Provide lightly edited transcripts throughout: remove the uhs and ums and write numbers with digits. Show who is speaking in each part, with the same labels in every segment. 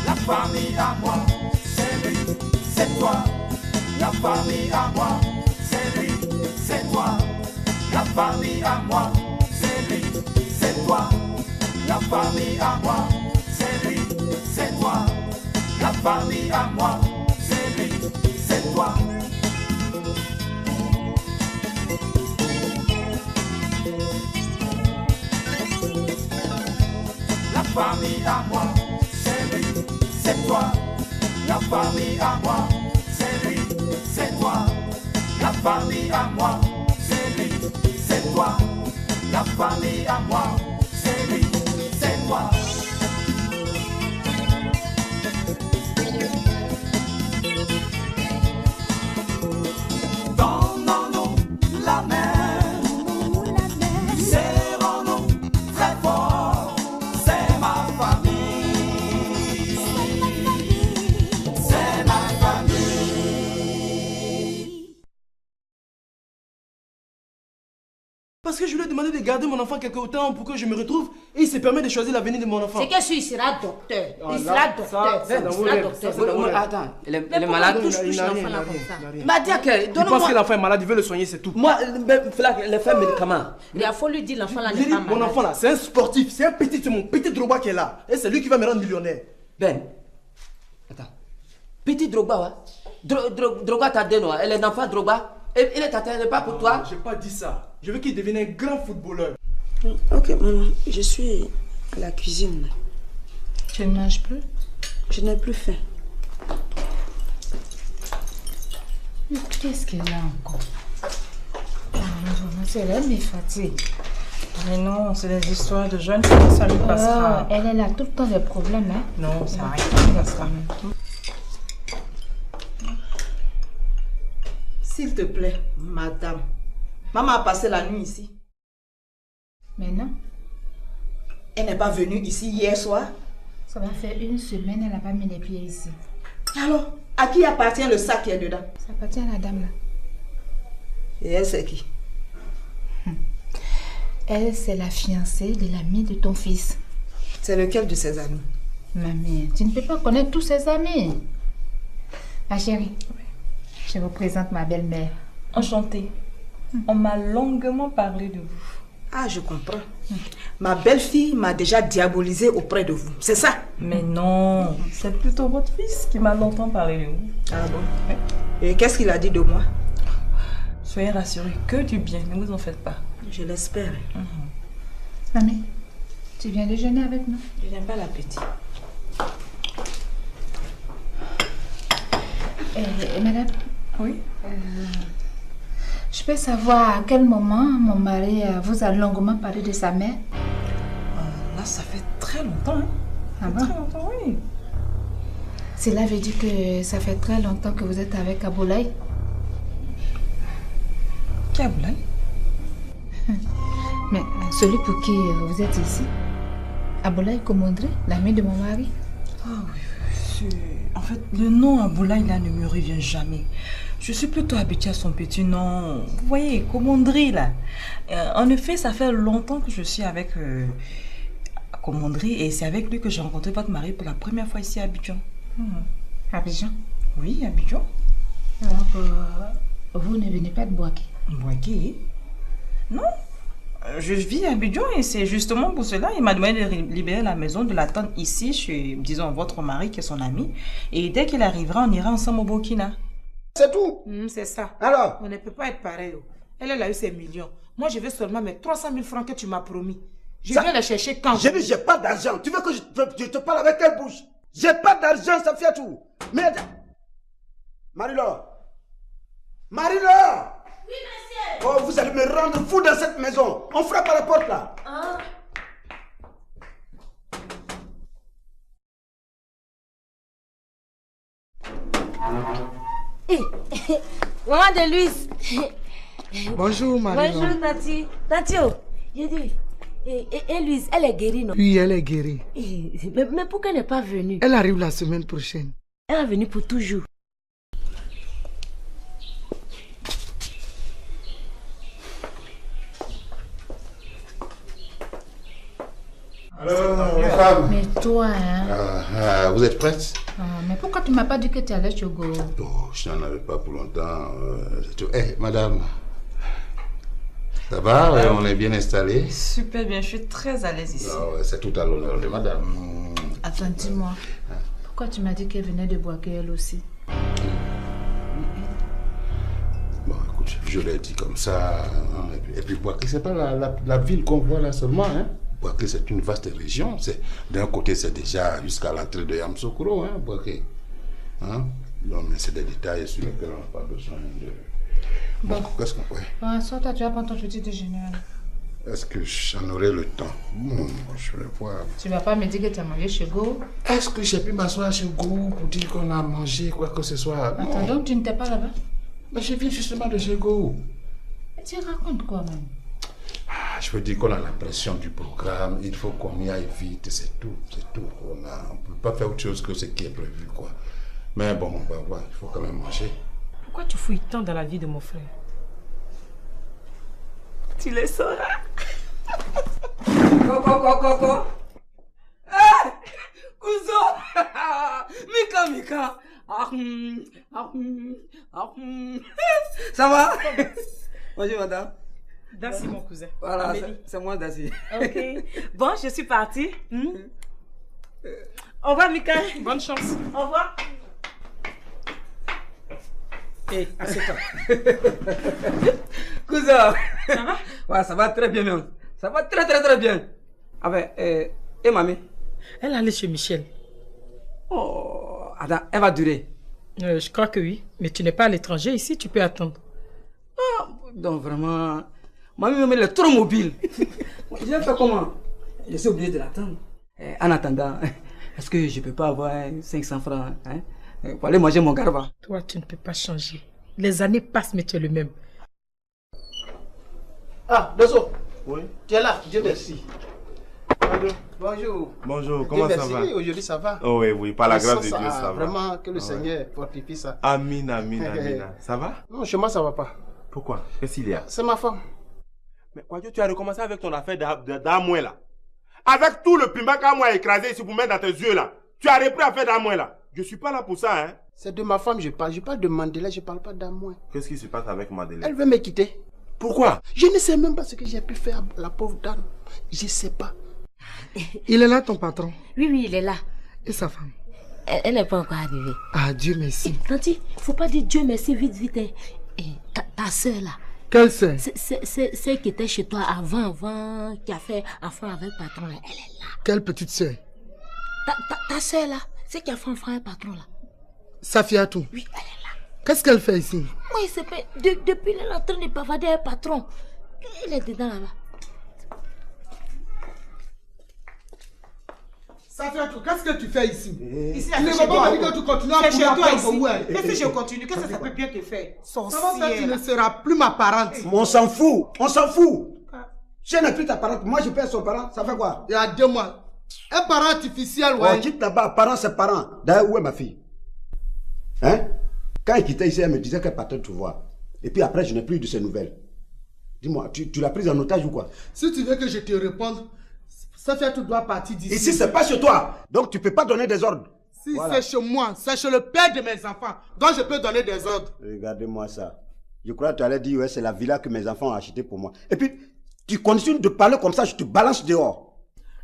Speaker 1: La famille à moi, c'est lui, c'est toi. La famille à moi, c'est lui, c'est toi. La famille à moi, c'est lui, c'est toi. La famille à moi, c'est lui, c'est toi. La famille à moi, c'est lui, c'est toi. La famille à moi, c'est lui, c'est toi. La famille à moi, c'est lui, c'est toi. La famille à moi, c'est lui, c'est toi. La famille à moi, c'est lui, c'est toi. Donnons-nous la main, serrons-nous très fort. C'est ma famille, c'est ma famille.
Speaker 2: Parce que je lui ai demandé de garder mon enfant quelque temps pour que je me retrouve et il se permet de choisir l'avenir de mon enfant.
Speaker 3: C'est que il sera docteur.
Speaker 2: Ah,
Speaker 3: Il
Speaker 2: là,
Speaker 3: sera docteur.
Speaker 2: ça,
Speaker 3: Il sera docteur.
Speaker 4: Attends, elle est malade.
Speaker 3: Touche l'enfant là comme ça.
Speaker 4: M'a dit que
Speaker 2: Il pense que
Speaker 4: donne-moi.
Speaker 2: l'enfant est malade, il veut le soigner, c'est tout.
Speaker 4: Moi, elle fait médicament.
Speaker 3: Il faut lui dire l'enfant là
Speaker 2: J'ai
Speaker 3: n'est
Speaker 2: dit,
Speaker 3: pas
Speaker 2: mon
Speaker 3: malade.
Speaker 2: enfant là, c'est un sportif, c'est un petit, c'est mon petit Drogba qui est là. Et c'est lui qui va me rendre millionnaire.
Speaker 4: Ben, attends. Petit Drogba, ouais. Drogba t'a donné, elle est enfant Drogba. Il est t'attend pas pour toi.
Speaker 2: J'ai pas dit ça. Je veux qu'il devienne un grand footballeur.
Speaker 5: Ok, maman, je suis à la cuisine.
Speaker 6: Tu ne manges plus?
Speaker 5: Je n'ai plus faim.
Speaker 6: Mais qu'est-ce qu'elle a encore? C'est elle me fatigue.
Speaker 7: Mais non, c'est des histoires de jeunes filles, ça lui passera.
Speaker 6: Elle a tout le temps des problèmes, hein?
Speaker 7: Non, ça arrive, ça sera.
Speaker 5: S'il te plaît, madame. Maman a passé la nuit ici.
Speaker 6: Mais non,
Speaker 5: Elle n'est pas venue ici hier soir.
Speaker 6: ça va faire une semaine, elle n'a pas mis les pieds ici.
Speaker 5: Alors, à qui appartient le sac qui est dedans?
Speaker 6: Ça appartient à la dame là.
Speaker 5: Et elle, c'est qui?
Speaker 6: Elle, c'est la fiancée de l'ami de ton fils.
Speaker 5: C'est lequel de ses amis?
Speaker 6: Mamie, tu ne peux pas connaître tous ses amis. Ma chérie, je vous présente ma belle-mère.
Speaker 7: Enchantée. On m'a longuement parlé de vous.
Speaker 5: Ah, je comprends. Ma belle-fille m'a déjà diabolisé auprès de vous. C'est ça?
Speaker 7: Mais non, c'est plutôt votre fils qui m'a longtemps parlé de vous.
Speaker 5: Ah bon? Et qu'est-ce qu'il a dit de moi?
Speaker 7: Soyez rassurés, que du bien, ne vous en faites pas.
Speaker 5: Je l'espère.
Speaker 6: Mamie, tu viens déjeuner avec nous?
Speaker 5: Je n'ai pas l'appétit.
Speaker 6: Et madame?
Speaker 7: Oui.
Speaker 6: Je peux savoir à quel moment mon mari vous a longuement parlé de sa mère?
Speaker 7: Là, ça fait très longtemps, hein?
Speaker 6: Ah bon?
Speaker 7: Très longtemps, oui.
Speaker 6: Cela veut dire que ça fait très longtemps que vous êtes avec Aboulaye?
Speaker 7: Qui a voulu?
Speaker 6: Mais celui pour qui vous êtes ici? Aboulaye Komondri, l'ami de mon mari?
Speaker 7: Ah oui, en fait, le nom Aboulaye là ne me revient jamais. Je suis plutôt habituée à son petit nom. Vous voyez, Komondri là. En effet, ça fait longtemps que je suis avec Komondri et c'est avec lui que j'ai rencontré votre mari pour la première fois ici à Abidjan.
Speaker 6: Abidjan?
Speaker 7: Oui, Abidjan.
Speaker 6: Donc, vous ne venez pas de Boaké?
Speaker 7: Boaké? Non. Je vis à Abidjan et c'est justement pour cela il m'a demandé de libérer la maison, de l'attendre ici chez, disons, votre mari qui est son ami. Et dès qu'il arrivera, on ira ensemble au Burkina.
Speaker 8: C'est tout.
Speaker 5: C'est ça.
Speaker 8: Alors?
Speaker 5: On ne peut pas être pareil. Elle a eu ses millions. Moi, je veux seulement mes 300 000 francs que tu m'as promis. Je vais les chercher quand?
Speaker 8: J'ai dit, j'ai pas d'argent. Tu veux que je te parle avec quelle bouche? J'ai pas d'argent, ça fait tout. Mais... Marie-Laure. Marie-Laure.
Speaker 3: Oui, monsieur.
Speaker 8: Oh, vous allez me rendre fou dans cette maison. On frappe à la porte là.
Speaker 3: Ah. Maman de Louise.
Speaker 9: Bonjour, Marie.
Speaker 3: Bonjour, Tati. Tatio, j'ai dit. Et Louise, elle est guérie, non?
Speaker 9: Oui, elle est guérie.
Speaker 3: Mais pourquoi elle n'est pas venue?
Speaker 9: Elle arrive la semaine prochaine.
Speaker 3: Elle est venue pour toujours.
Speaker 10: Alors, les femmes.
Speaker 6: Mais toi, hein.
Speaker 10: Vous êtes prêtes?
Speaker 6: Mais pourquoi tu m'as pas dit que tu allais chez Go?
Speaker 10: Oh, je n'en avais pas pour longtemps. Madame. Ça va? On est bien installé?
Speaker 7: Super bien, je suis très à l'aise ici.
Speaker 10: C'est tout à l'honneur de madame.
Speaker 6: Attends, dis-moi. Pourquoi tu m'as dit qu'elle venait de Boaké elle aussi?
Speaker 10: Bon, écoute, je l'ai dit comme ça. Et puis Boaké, c'est pas la ville qu'on voit là seulement. Hein? Boaké, c'est une vaste région. D'un côté, c'est déjà jusqu'à l'entrée de Yamoussoukro, hein, Boaké. Hein? Non, mais c'est des détails sur lesquels on n'a pas besoin de...
Speaker 6: Bon.
Speaker 10: Qu'est-ce qu'on fait?
Speaker 6: Soit toi, tu vas prendre ton petit déjeuner.
Speaker 10: Est-ce que j'en aurai le temps? Je vais voir.
Speaker 6: Tu vas pas me dire que tu as mangé chez Go?
Speaker 10: Est-ce que j'ai pu m'asseoir chez Go pour dire qu'on a mangé quoi que ce soit?
Speaker 6: Attends, donc tu n'étais pas là-bas?
Speaker 10: Mais je viens justement de chez Go.
Speaker 6: Tu racontes quoi, même?
Speaker 10: Je veux dire qu'on a la pression du programme, il faut qu'on y aille vite, c'est tout, c'est tout. On ne peut pas faire autre chose que ce qui est prévu, quoi. Mais bon, on va voir, il faut quand même manger.
Speaker 5: Pourquoi tu fouilles tant dans la vie de mon frère? Tu le sauras.
Speaker 11: Coco. Hey, Cousin. Mika. Ça va? Bonjour, madame.
Speaker 5: Dassi, mon cousin.
Speaker 11: Voilà, c'est moi, Dassi.
Speaker 5: Ok. Bon, je suis partie. Au revoir, Mika. Bonne chance. Au revoir. Hé, assieds-toi.
Speaker 11: Cousin.
Speaker 5: Ça va?
Speaker 11: Ouais, ça va très bien même. Ça va très bien. Ah ben, et mamie?
Speaker 5: Elle est allée chez Michel.
Speaker 11: Oh, attends, elle va durer.
Speaker 5: Je crois que oui. Mais tu n'es pas à l'étranger ici, tu peux attendre.
Speaker 11: Ah, donc vraiment... Mamie, elle est trop mobile. Je vais faire comment? Je suis obligé de l'attendre. En attendant, est-ce que je ne peux pas avoir 500 francs pour aller manger mon garba?
Speaker 5: Toi, tu ne peux pas changer. Les années passent, mais tu es le même.
Speaker 8: Ah, Dosso.
Speaker 2: Oui.
Speaker 8: Tu es là, Dieu merci. Bonjour.
Speaker 2: Bonjour, comment ça va?
Speaker 8: Aujourd'hui ça va.
Speaker 2: Oh oui, par la grâce de Dieu, ça va.
Speaker 8: Vraiment, que le Seigneur fortifie ça.
Speaker 2: Amina. Ça va?
Speaker 8: Non, chez moi ça va pas.
Speaker 2: Pourquoi? Qu'est-ce qu'il y a?
Speaker 8: C'est ma femme.
Speaker 2: Mais Kwadjo, tu as recommencé avec ton affaire d'Amoué là. Avec tout le pimba qu'Amoué a écrasé ici pour mettre dans tes yeux là. Tu as repris à faire d'Amoué là. Je suis pas là pour ça, hein.
Speaker 8: C'est de ma femme je parle. Je parle de Mandela, je parle pas d'Amoué.
Speaker 2: Qu'est-ce qui se passe avec Mandela?
Speaker 8: Elle veut me quitter.
Speaker 2: Pourquoi?
Speaker 8: Je ne sais même pas ce que j'ai pu faire à la pauvre dame. Je ne sais pas.
Speaker 9: Il est là, ton patron?
Speaker 3: Oui, il est là.
Speaker 9: Et sa femme?
Speaker 3: Elle n'est pas encore arrivée.
Speaker 9: Ah, Dieu merci.
Speaker 3: Tanti, faut pas dire Dieu merci vite. Hein. Et ta soeur là.
Speaker 9: Quelle soeur?
Speaker 3: C'est celle qui était chez toi avant, qui a fait enfant avec le patron là. Elle est là.
Speaker 9: Quelle petite soeur?
Speaker 3: Ta soeur là, c'est qui a fait enfant avec le patron là.
Speaker 9: Safiatou?
Speaker 3: Oui, elle est là.
Speaker 9: Qu'est-ce qu'elle fait ici?
Speaker 3: Moi, il s'est fait. Depuis, elle est en train de bavarder avec le patron. Elle est dedans là-bas.
Speaker 9: Safiatou, qu'est-ce que tu fais ici?
Speaker 5: Ici,
Speaker 9: il ne va pas dire que tu continues à
Speaker 5: chez toi ici.
Speaker 9: Qu'est-ce
Speaker 5: que je continue? Qu'est-ce que ça peut bien te faire?
Speaker 9: Comment ça, tu ne seras plus ma parente?
Speaker 8: On s'en fout. Si elle n'est plus ta parente, moi je peux être son parent, ça fait quoi?
Speaker 9: Il y a 2 mois. Un parent artificiel, ouais.
Speaker 8: On quitte là-bas, parent c'est parent. D'ailleurs, où est ma fille? Hein? Quand elle quittait ici, elle me disait qu'elle partait te voir. Et puis après, je n'ai plus eu de ses nouvelles. Dis-moi, tu l'as prise en otage ou quoi?
Speaker 9: Si tu veux que je te réponde, Safiatou doit partir d'ici.
Speaker 8: Ici, c'est pas chez toi. Donc tu peux pas donner des ordres.
Speaker 9: Si voilà. C'est chez moi, c'est chez le père de mes enfants. Donc je peux donner des ordres.
Speaker 8: Regardez-moi ça. Je crois que tu allais dire, ouais, c'est la villa que mes enfants ont achetée pour moi. Et puis, tu continues de parler comme ça, je te balance dehors.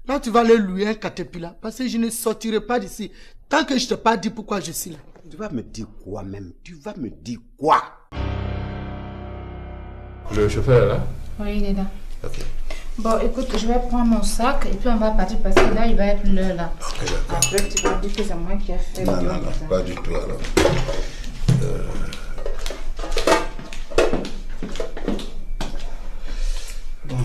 Speaker 9: Là, tu vas aller louer un caterpillar. Parce que je ne sortirai pas d'ici. Tant que je ne t'ai pas dit pourquoi je suis là.
Speaker 8: Tu vas me dire quoi même? Tu vas me dire quoi?
Speaker 10: Le chauffeur est là?
Speaker 6: Oui, il est là.
Speaker 10: Ok.
Speaker 6: Bon, écoute, je vais prendre mon sac et puis on va partir parce que là, il va être l'heure là.
Speaker 10: Ok, d'accord.
Speaker 6: Après, tu vas dire que c'est moi qui ai fait.
Speaker 10: Non, pas du tout alors. Bon.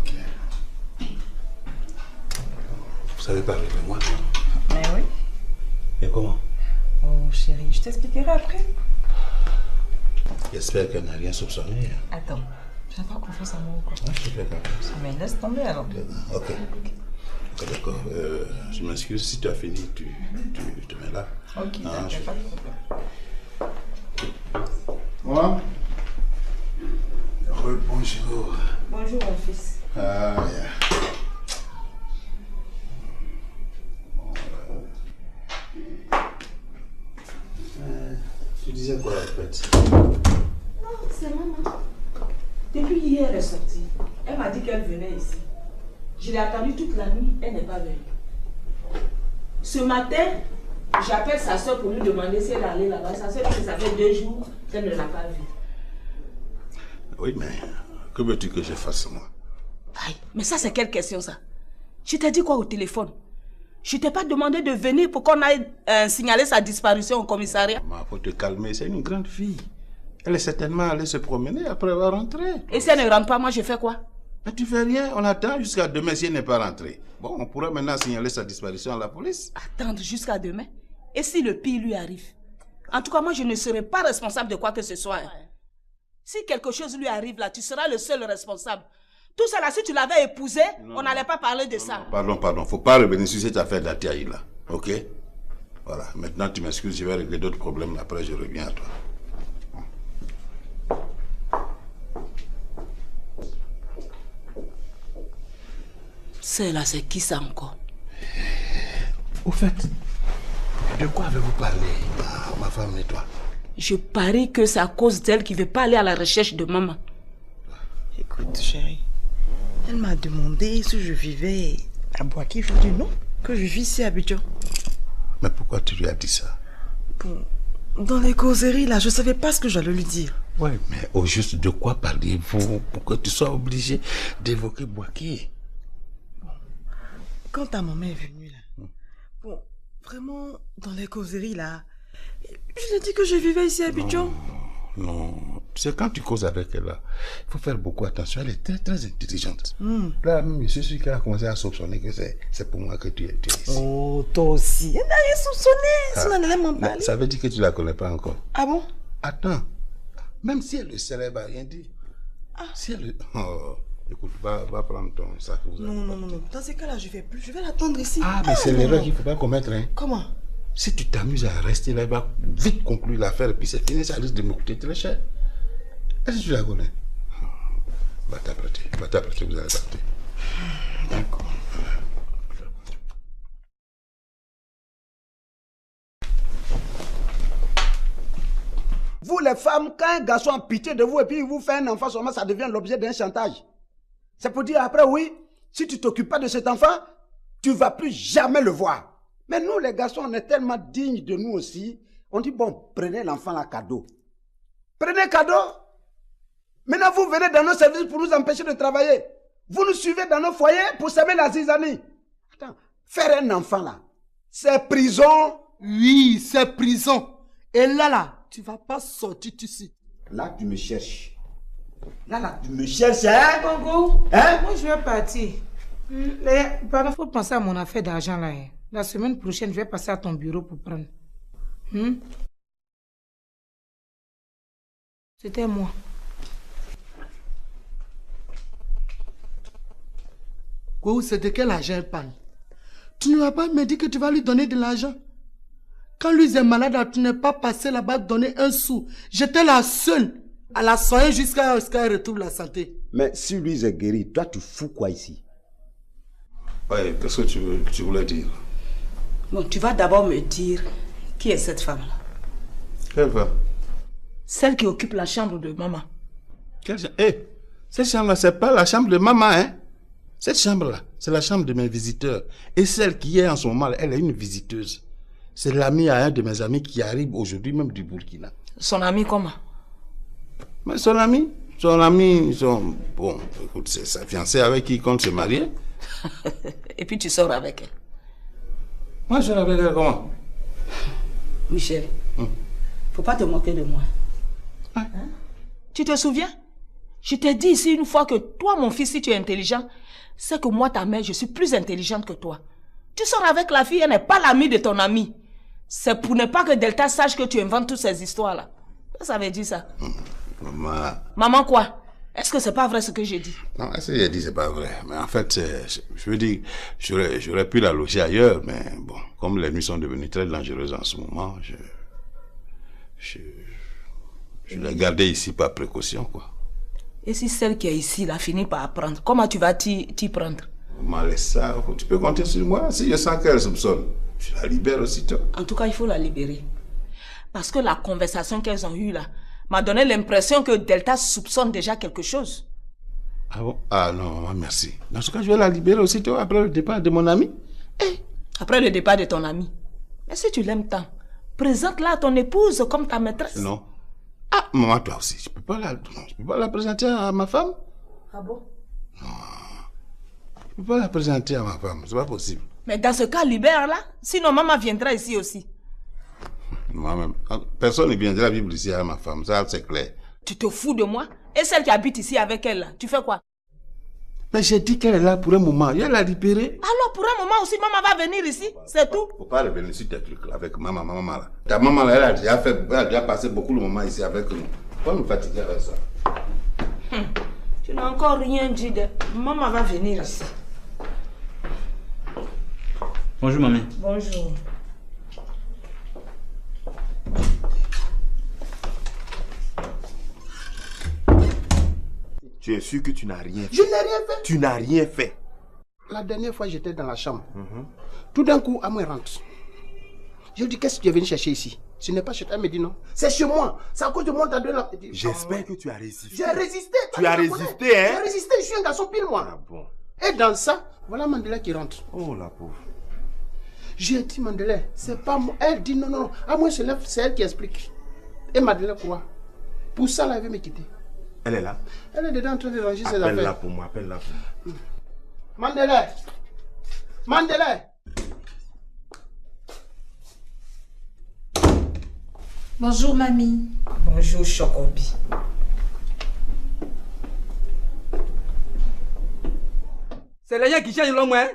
Speaker 10: Ok. Vous savez parler de moi?
Speaker 7: Mais oui.
Speaker 10: Et comment?
Speaker 7: Oh chérie, je t'expliquerai après.
Speaker 10: J'espère qu'elle n'a rien soupçonné.
Speaker 7: Attends, tu n'as pas confiance en moi ou quoi?
Speaker 10: Ouais, je fais confiance.
Speaker 7: Mais laisse tomber alors.
Speaker 10: Ok. Ok, d'accord. Je m'excuse, si tu as fini, tu te mets là.
Speaker 7: Ok, d'accord, pas de problème.
Speaker 10: Moi? Bonjour.
Speaker 7: Bonjour, mon fils.
Speaker 10: Ah, yeah. Tu disais quoi, en fait?
Speaker 7: Non, c'est maman. Depuis hier, elle est sortie. Elle m'a dit qu'elle venait ici. Je l'ai attendue toute la nuit, elle n'est pas venue. Ce matin, j'appelle sa soeur pour lui demander si elle est allée là-bas. Sa soeur dit que ça fait 2 jours qu'elle ne l'a pas vue.
Speaker 10: Oui, mais que veux-tu que je fasse, moi?
Speaker 7: Aïe, mais ça, c'est quelle question, ça? Je t'ai dit quoi au téléphone? Je t'ai pas demandé de venir pour qu'on aille signaler sa disparition au commissariat.
Speaker 10: Il faut te calmer, c'est une grande fille. Elle est certainement allée se promener après avoir rentré.
Speaker 7: Et si elle ne rentre pas, moi je fais quoi?
Speaker 10: Mais tu fais rien, on attend jusqu'à demain si elle n'est pas rentrée. Bon, on pourra maintenant signaler sa disparition à la police.
Speaker 7: Attendre jusqu'à demain? Et si le pire lui arrive? En tout cas, moi je ne serai pas responsable de quoi que ce soit. Si quelque chose lui arrive là, tu seras le seul responsable. Tout ça là, si tu l'avais épousé, on n'allait pas parler de ça.
Speaker 10: Pardon, faut pas revenir sur cette affaire d'Atiaï là, ok? Voilà, maintenant tu m'excuses, je vais régler d'autres problèmes, après je reviens à toi.
Speaker 7: Celle-là, c'est qui ça encore?
Speaker 10: Au fait, de quoi avez-vous parlé, ma femme et toi?
Speaker 7: Je parie que c'est à cause d'elle qui ne veut pas aller à la recherche de maman.
Speaker 12: Écoute, chérie, elle m'a demandé si je vivais à Boaké. Je lui ai dit non, que je vis ici à Abidjan.
Speaker 10: Mais pourquoi tu lui as dit ça?
Speaker 12: Bon, dans les causeries, là, je ne savais pas ce que j'allais lui dire.
Speaker 10: Oui, mais au juste de quoi parliez-vous pour que tu sois obligé d'évoquer Boaké?
Speaker 12: Bon, quand ta maman est venue, là, bon, vraiment, dans les causeries, là, je lui ai dit que je vivais ici à Abidjan.
Speaker 10: Non, c'est quand tu causes avec elle, là, il faut faire beaucoup attention. Elle est très, très intelligente. Là, même, je suis sûr qu'elle a commencé à soupçonner que c'est pour moi que tu es ici.
Speaker 12: Oh, toi aussi. Elle n'a rien soupçonné. Sinon, elle allait m'en parler.
Speaker 10: Ça veut dire que tu la connais pas encore.
Speaker 12: Ah bon?
Speaker 10: Attends. Même si elle le sait, elle va rien dire. Si elle le... Oh, écoute, va prendre ton sac.
Speaker 12: Non. Dans ces cas-là, je ne vais plus. Je vais l'attendre ici.
Speaker 10: Ah, mais c'est l'erreur qu'il ne faut pas commettre. Hein.
Speaker 12: Comment?
Speaker 10: Si tu t'amuses à rester là, elle va vite conclure l'affaire et puis c'est fini, ça risque de me coûter très cher. Est-ce que tu la connais? Va t'apprêter, vous allez partir.
Speaker 12: D'accord.
Speaker 8: Vous les femmes, quand un garçon a pitié de vous et puis il vous fait un enfant seulement, ça devient l'objet d'un chantage. C'est pour dire après, oui, si tu ne t'occupes pas de cet enfant, tu ne vas plus jamais le voir. Mais nous, les garçons, on est tellement dignes de nous aussi. On dit, bon, prenez l'enfant là, cadeau. Prenez cadeau. Maintenant, vous venez dans nos services pour nous empêcher de travailler. Vous nous suivez dans nos foyers pour s'aimer la zizanie. Attends, faire un enfant là, c'est prison.
Speaker 9: Oui, c'est prison. Et là, tu vas pas sortir ici.
Speaker 8: Là, tu me cherches. Là, tu me cherches, hein?
Speaker 5: Congo,
Speaker 8: hein?
Speaker 5: Moi, je vais partir. Il faut penser à mon affaire d'argent là. La semaine prochaine, je vais passer à ton bureau pour prendre. C'était moi.
Speaker 9: Quoi, c'est de quel argent elle parle? Tu ne vas pas me dire que tu vas lui donner de l'argent? Quand lui est malade, tu n'es pas passé là-bas donner un sou. J'étais la seule à la soigner jusqu'à ce qu'elle retrouve la santé.
Speaker 8: Mais si lui est guéri, toi tu fous quoi ici?
Speaker 10: Ouais, qu'est-ce que tu voulais dire?
Speaker 7: Bon, tu vas d'abord me dire qui est cette femme-là.
Speaker 10: Quelle femme?
Speaker 7: Celle qui occupe la chambre de maman.
Speaker 10: Quelle chambre? Cette chambre-là, c'est pas la chambre de maman, hein? Cette chambre-là, c'est la chambre de mes visiteurs. Et celle qui est en ce moment, elle est une visiteuse. C'est l'amie à un de mes amis qui arrive aujourd'hui même du Burkina.
Speaker 7: Son ami comment?
Speaker 10: Mais son ami, bon, écoute, c'est sa fiancée avec qui il compte se marier.
Speaker 7: Et puis tu sors avec elle.
Speaker 10: Moi, je sors avec elle comment?
Speaker 7: Michel, faut pas te moquer de moi. Hein? Tu te souviens? Je t'ai dit ici une fois que toi, mon fils, si tu es intelligent, c'est que moi, ta mère, je suis plus intelligente que toi. Tu sors avec la fille, elle n'est pas l'amie de ton ami. C'est pour ne pas que Delta sache que tu inventes toutes ces histoires-là. Ça veut dire ça.
Speaker 10: Maman...
Speaker 7: Maman quoi? Est-ce que c'est pas vrai ce que j'ai dit?
Speaker 10: Non, ce que j'ai dit, c'est pas vrai. Mais en fait, je veux dire, j'aurais pu la loger ailleurs, mais bon, comme les nuits sont devenues très dangereuses en ce moment, je l'ai gardée ici par précaution, quoi.
Speaker 5: Et si celle qui est ici, là, finit par apprendre, comment tu vas t'y prendre?
Speaker 10: Maman, laisse ça. Tu peux compter sur moi. Si je sens qu'elle soupçonne, je la libère aussitôt.
Speaker 5: En tout cas, il faut la libérer. Parce que la conversation qu'elles ont eue là m'a donné l'impression que Delta soupçonne déjà quelque chose.
Speaker 10: Ah bon? Ah non, maman, merci. Dans ce cas, je vais la libérer aussitôt après le départ de mon ami.
Speaker 5: Après le départ de ton ami. Mais si tu l'aimes tant, présente-la à ton épouse comme ta maîtresse.
Speaker 10: Non. Ah, maman, toi aussi, je peux pas la présenter à ma femme.
Speaker 5: Ah bon?
Speaker 10: Non. Je peux pas la présenter à ma femme, c'est pas possible.
Speaker 5: Mais dans ce cas, libère-la. Sinon, maman viendra ici aussi.
Speaker 10: Moi-même, personne ne viendra vivre ici à ma femme, ça c'est clair.
Speaker 5: Tu te fous de moi? Et celle qui habite ici avec elle, là, tu fais quoi?
Speaker 10: Mais j'ai dit qu'elle est là pour un moment, je vais la libérer.
Speaker 5: Alors pour un moment aussi, maman va venir ici, c'est tout.
Speaker 10: Faut pas revenir sur tes trucs là avec maman là. Ta maman là, elle a déjà passé beaucoup de moments ici avec nous. Pourquoi me fatiguer avec ça?
Speaker 5: Tu n'as encore rien dit de... Maman va venir ici.
Speaker 11: Bonjour, maman.
Speaker 5: Bonjour.
Speaker 2: Tu es sûr que tu n'as rien fait?
Speaker 9: Je n'ai rien fait.
Speaker 2: Tu n'as rien fait.
Speaker 9: La dernière fois, j'étais dans la chambre. Tout d'un coup, Amoué rentre. Je lui dis, qu'est-ce que tu es venu chercher ici? Ce n'est pas chez toi. Elle me dit non. C'est chez moi. C'est à cause de moi que tu as donné la...
Speaker 2: J'espère que tu as résisté.
Speaker 9: J'ai résisté.
Speaker 2: Tu as résisté, hein?
Speaker 9: J'ai résisté. Je suis un garçon pile, moi.
Speaker 2: Ah bon.
Speaker 9: Et dans ça, voilà Mandela qui rentre.
Speaker 2: Oh, la pauvre.
Speaker 9: J'ai dit, Mandela, c'est pas moi. Elle dit non, non. À moi, c'est elle qui explique. Et Mandela croit. Pour ça, elle veut me quitter.
Speaker 2: Elle est là?
Speaker 9: Elle est dedans en train de ranger ses affaires.
Speaker 2: Appelle-la pour moi, appelle-la pour moi.
Speaker 9: Mandela! Mandela!
Speaker 6: Bonjour, mamie.
Speaker 5: Bonjour, Chocobi.
Speaker 11: C'est les gens qui changent l'homme, hein?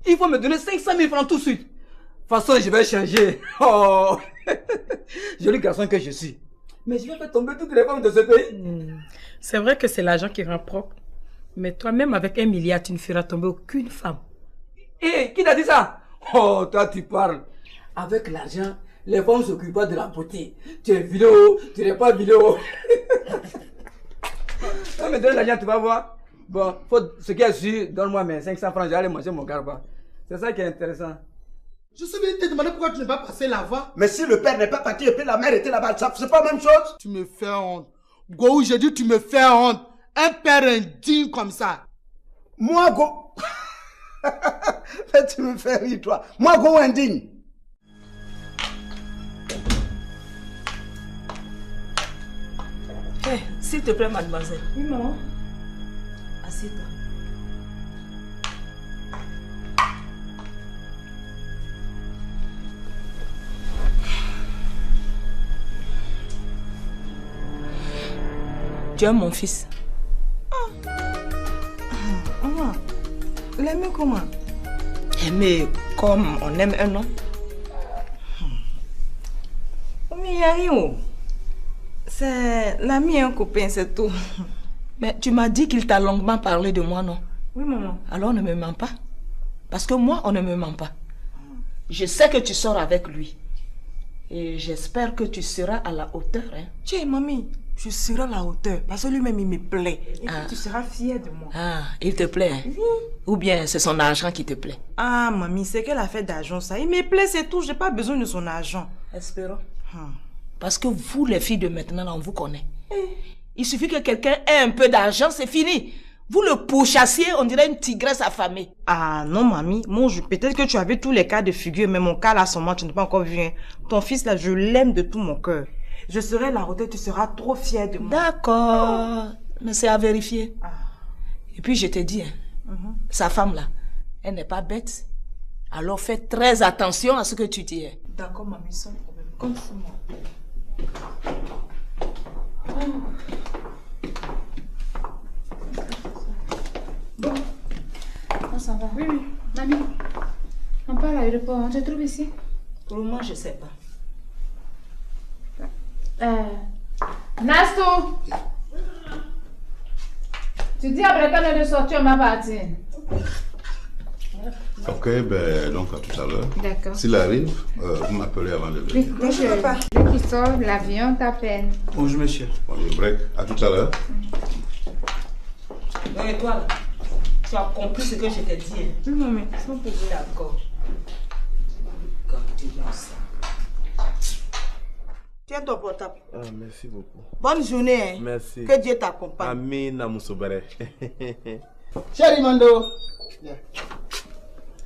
Speaker 11: Il faut me donner 500 000 francs tout de suite. De toute façon, je vais changer. Oh! Joli garçon que je suis. Mais je vais faire tomber toutes les femmes de ce pays.
Speaker 5: C'est vrai que c'est l'argent qui rend propre. Mais toi-même, avec 1 milliard, tu ne feras tomber aucune femme.
Speaker 11: Hé, qui t'a dit ça? Oh, toi, tu parles. Avec l'argent, les femmes ne s'occupent pas de la beauté. Tu es vidéo, tu n'es pas vidéo. Tu me donnes l'argent, tu vas voir. Bon, ce qui est sûr, donne-moi mes 500 francs, je vais aller manger mon garba. C'est ça qui est intéressant.
Speaker 9: Je suis venu te demander pourquoi tu n'es pas passé la voie.
Speaker 8: Mais si le père n'est pas parti et puis la mère était là-bas, c'est pas la même chose.
Speaker 9: Tu me fais honte. Go, j'ai dit tu me fais honte. Un père indigne comme ça.
Speaker 8: Moi, Go. Tu me fais rire, toi. Moi, Go indigne.
Speaker 5: Hey, s'il te plaît, mademoiselle.
Speaker 6: Oui, maman.
Speaker 5: Assieds-toi. Tu aimes mon fils?
Speaker 12: Maman, l'aimer comment?
Speaker 5: Aimer comme on aime un homme.
Speaker 12: Mais il n'y a rien. C'est l'ami et un copain, c'est tout.
Speaker 5: Mais tu m'as dit qu'il t'a longuement parlé de moi, non?
Speaker 12: Oui, maman.
Speaker 5: Alors ne me mens pas. Parce que moi, on ne me ment pas. Je sais que tu sors avec lui. Et j'espère que tu seras à la hauteur. Hein?
Speaker 12: Tiens, mamie, je serai à la hauteur. Parce que lui-même, il me plaît. Et
Speaker 5: Ah.
Speaker 12: puis, tu seras fière de moi.
Speaker 5: Ah, il te plaît. Hein? Ou bien c'est son argent qui te plaît?
Speaker 12: Ah, mamie, c'est qu'elle a fait d'argent, ça. Il me plaît, c'est tout. J'ai pas besoin de son argent.
Speaker 5: Espérons. Parce que vous, les filles de maintenant, on vous connaît. Il suffit que quelqu'un ait un peu d'argent, c'est fini. Vous le pourchassiez, on dirait une tigresse affamée.
Speaker 12: Ah non, mamie. Moi, peut-être que tu as vu tous les cas de figure, mais mon cas là, seulement, tu n'as pas encore vu. Hein. Ton fils là, je l'aime de tout mon cœur. Je serai à la hauteur, tu seras trop fière de moi.
Speaker 5: D'accord. Mais c'est à vérifier. Et puis je te dis, hein, sa femme là, elle n'est pas bête. Alors fais très attention à ce que tu dis. Hein.
Speaker 12: D'accord, mamie, sans problème. Compte sur moi.
Speaker 6: Bon. On s'en va. Oui, oui. Mamie, on part à l'aéroport. On se trouve ici?
Speaker 5: Pour le moment, je ne sais pas.
Speaker 6: Nasto! Tu dis après quand elle est sortie, on va partir.
Speaker 10: Ok, ben donc à tout à l'heure.
Speaker 6: D'accord.
Speaker 10: S'il arrive, vous m'appelez avant de venir.
Speaker 6: Oui, bonjour papa. Dès qu'il sort, l'avion t'appelle.
Speaker 11: Bonjour monsieur.
Speaker 10: Bon, je break. À tout à l'heure.
Speaker 5: Et toi, là, tu as compris ce que je t'ai dit.
Speaker 12: Oui, maman, sans problème.
Speaker 5: D'accord. Continuons ça. Tiens ton portable.
Speaker 2: Ah, merci beaucoup.
Speaker 5: Bonne journée. Hein.
Speaker 2: Merci.
Speaker 5: Que Dieu t'accompagne.
Speaker 2: Amin Namoussobere.
Speaker 9: Chéri Mando.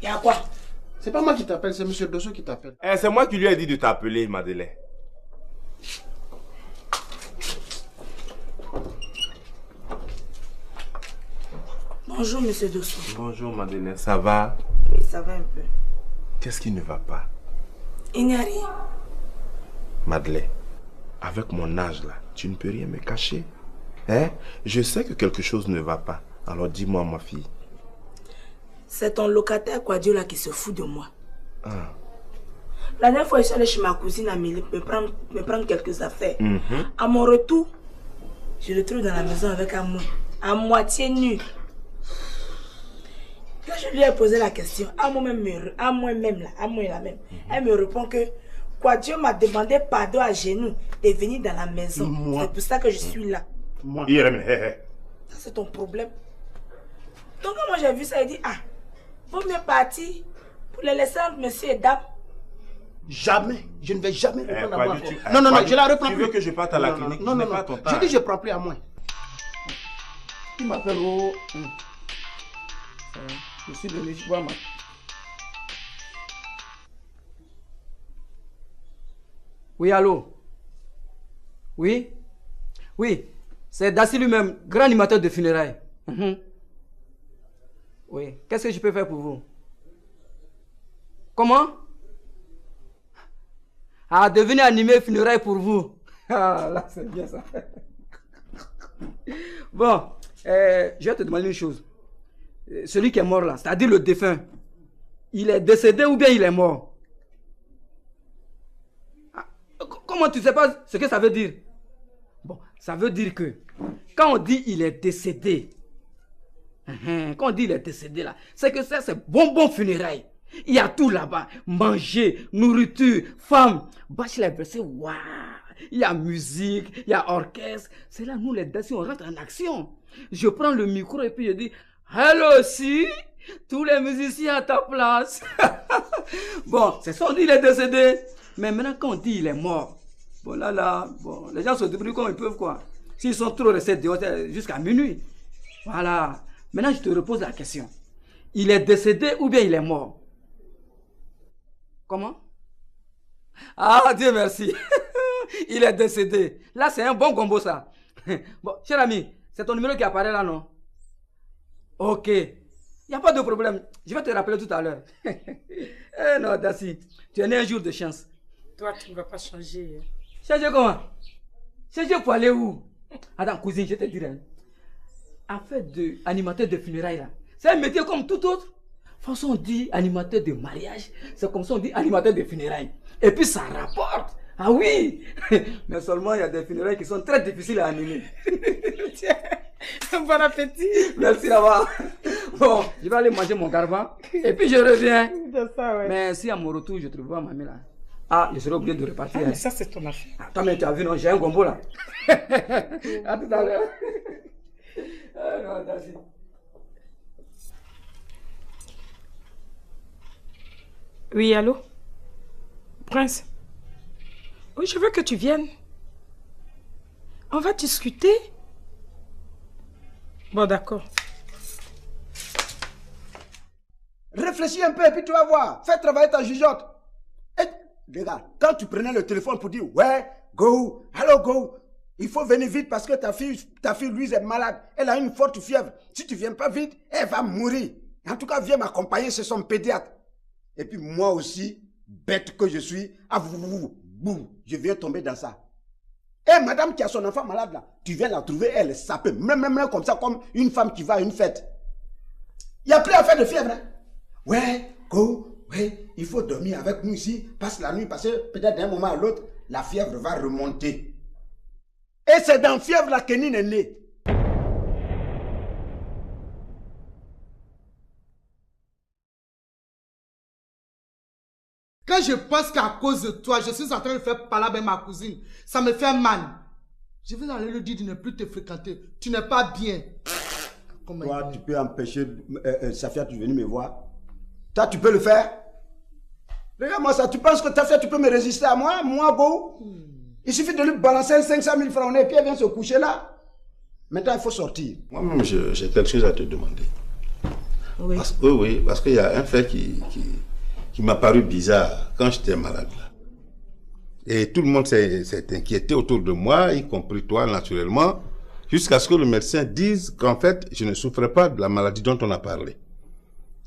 Speaker 5: Y'a quoi?
Speaker 9: C'est pas moi qui t'appelle, c'est monsieur Dosso qui t'appelle.
Speaker 2: C'est moi qui lui ai dit de t'appeler, Madeleine.
Speaker 5: Bonjour, monsieur Dosso.
Speaker 2: Bonjour, Madeleine. Ça va?
Speaker 5: Oui, ça va un peu.
Speaker 2: Qu'est-ce qui ne va pas?
Speaker 5: Il n'y a rien.
Speaker 2: Madeleine, avec mon âge là, tu ne peux rien me cacher. Hein? Je sais que quelque chose ne va pas. Alors dis-moi, ma fille.
Speaker 5: C'est ton locataire Quadio là qui se fout de moi.
Speaker 2: Ah.
Speaker 5: La dernière fois, je suis allée chez ma cousine Amélie me prendre quelques affaires. À mon retour, je le trouve dans la maison avec un à moitié nu. Quand je lui ai posé la question, à moi-même, elle me répond que Quadio m'a demandé pardon à genoux de venir dans la maison. C'est pour ça que je suis là. Ça, c'est ton problème. Donc, quand moi j'ai vu ça, il dit, ah, vaut mieux partir pour les laisser entre monsieur et dame.
Speaker 8: Jamais, je ne vais jamais reprendre à moi.
Speaker 9: Non, je la reprends plus.
Speaker 2: Tu veux que je parte à la clinique?
Speaker 8: Non,
Speaker 2: pas ton temps.
Speaker 8: Je dis je prends plus à moi.
Speaker 11: Il m'appelle au... Je suis venu voir ma... Oui, allô? Oui? Oui, c'est Dassi lui-même, grand animateur de funérailles. Oui, qu'est-ce que je peux faire pour vous? Comment? Ah, devenir animé funérailles pour vous. Ah, là, c'est bien ça. Bon, je vais te demander une chose. Celui qui est mort là, c'est-à-dire le défunt, il est décédé ou bien il est mort? Ah, comment tu ne sais pas ce que ça veut dire? Bon, ça veut dire que quand on dit il est décédé, quand on dit il est décédé là, c'est que ça c'est bonbon funérailles. Il y a tout là-bas, manger, nourriture, femmes. Bâche les versets, waouh. Il y a musique, il y a orchestre. C'est là nous les Dassi on rentre en action. Je prends le micro et puis je dis, hello si, tous les musiciens à ta place. Bon, c'est ça on dit il est décédé. Mais maintenant quand on dit il est mort, bon là, bon, les gens se débrouillent comme ils peuvent quoi. S'ils sont trop restés dehors jusqu'à minuit. Voilà. Maintenant je te repose la question. Il est décédé ou bien il est mort? Comment? Ah, Dieu merci. Il est décédé. Là, c'est un bon combo, ça. Bon, cher ami, c'est ton numéro qui apparaît là, non? Ok. Il n'y a pas de problème. Je vais te rappeler tout à l'heure. Eh non, Dassi, tu es né un jour de chance.
Speaker 5: Toi, tu ne vas pas changer.
Speaker 11: Changer comment? Changer pour aller où? Attends, cousine, je te dirai. Affaire d'animateur de funérailles, là, c'est un métier comme tout autre. Façon on dit animateur de mariage, c'est comme ça on dit animateur de funérailles. Et puis ça rapporte. Ah oui. Mais seulement il y a des funérailles qui sont très difficiles à animer.
Speaker 5: Tiens, bon appétit.
Speaker 11: Merci là-bas. Bon, je vais aller manger mon garban. Et puis je reviens.
Speaker 5: Ça, ouais.
Speaker 11: Mais si à mon retour je trouve pas mamie là, ah, je serai obligé de repartir.
Speaker 5: Ah, mais ça c'est ton affaire.
Speaker 11: Attends, mais tu as vu, non, j'ai un gombo là. À tout à l'heure. Ah, non, merci.
Speaker 5: Oui, allô? Prince? Oui, je veux que tu viennes. On va discuter. Bon, d'accord.
Speaker 8: Réfléchis un peu et puis tu vas voir. Fais travailler ta jugeote. Et regarde, quand tu prenais le téléphone pour dire ouais, go, hello, go, il faut venir vite parce que ta fille Louise est malade. Elle a une forte fièvre. Si tu ne viens pas vite, elle va mourir. En tout cas, viens m'accompagner chez son pédiatre. Et puis moi aussi, bête que je suis, je viens tomber dans ça. Et madame qui a son enfant malade là, tu viens la trouver, elle est sapée, même comme ça, comme une femme qui va à une fête. Il n'y a plus affaire de fièvre. Hein? Ouais, go, ouais, il faut dormir avec nous ici, passe la nuit, parce que peut-être d'un moment à l'autre, la fièvre va remonter. Et c'est dans la fièvre là que Nine est née.
Speaker 9: Quand je pense qu'à cause de toi, je suis en train de faire parler avec ma cousine, ça me fait mal. Je vais aller lui dire de ne plus te fréquenter. Tu n'es pas bien.
Speaker 8: Toi, tu peux empêcher Safia de venir me voir. Toi, tu peux le faire. Regarde-moi ça. Tu penses que Safia, tu peux me résister à moi? Moi, go. Il suffit de lui balancer 500 000 francs et puis elle vient se coucher là. Maintenant, il faut sortir.
Speaker 10: Moi-même, j'ai quelque chose à te demander.
Speaker 5: Oui.
Speaker 10: Parce qu'il y a un fait qui m'a paru bizarre quand j'étais malade là. Et tout le monde s'est inquiété autour de moi, y compris toi naturellement, jusqu'à ce que le médecin dise qu'en fait, je ne souffrais pas de la maladie dont on a parlé.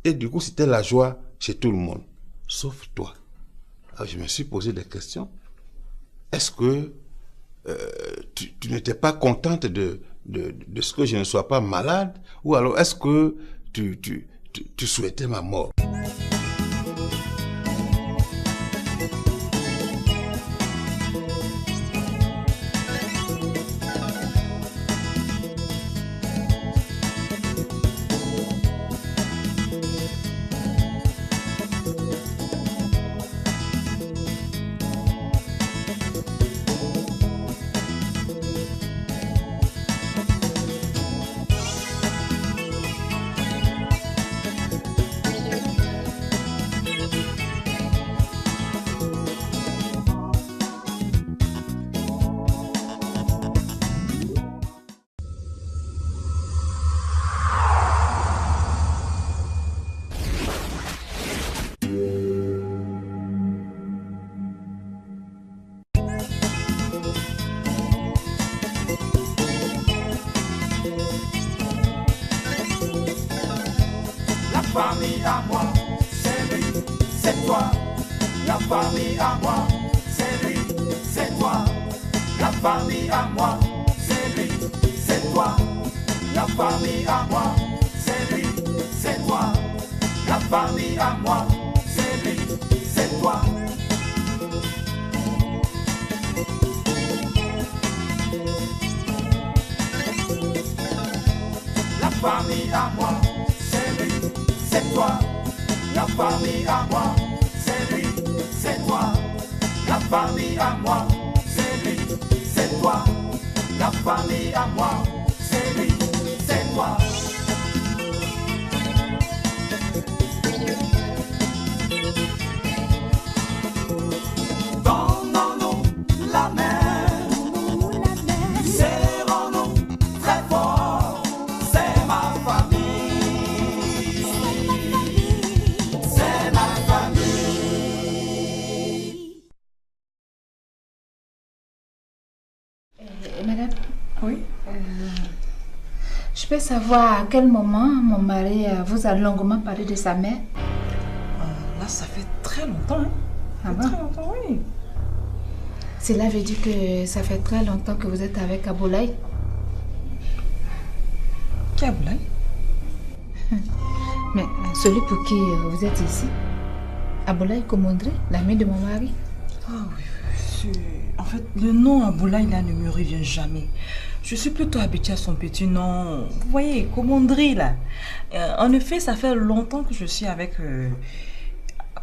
Speaker 10: Et du coup, c'était la joie chez tout le monde, sauf toi. Alors, je me suis posé des questions. Est-ce que tu n'étais pas contente de ce que je ne sois pas malade? Ou alors est-ce que tu souhaitais ma mort?
Speaker 1: famille à moi, c'est lui, c'est toi. La famille à moi, c'est lui, c'est toi. La famille à moi, c'est lui, c'est toi. La famille à moi, c'est lui, c'est toi. La famille à moi, c'est lui, c'est toi. La famille à moi, c'est lui, c'est toi. La famille à moi, c'est lui, c'est toi. La famille à moi, c'est lui, c'est toi. La famille à moi, c'est lui, c'est toi. Donnons-nous la main, serrons-nous très fort. C'est ma famille, c'est ma famille.
Speaker 6: Madame?
Speaker 7: Oui.
Speaker 6: Je peux savoir à quel moment mon mari vous a longuement parlé de sa mère?
Speaker 7: Là, ça fait très longtemps. Hein?
Speaker 6: Ah bon?
Speaker 7: Très longtemps, oui.
Speaker 6: Cela veut dire que ça fait très longtemps que vous êtes avec Aboulaye?
Speaker 7: Qui est Aboulaye?
Speaker 6: Mais celui pour qui vous êtes ici? Aboulaye Komondré, l'ami de mon mari?
Speaker 7: Ah oui, en fait, le nom Aboulaye là ne me revient jamais. Je suis plutôt habituée à son petit nom. Vous voyez, Komondri là. En effet, ça fait longtemps que je suis avec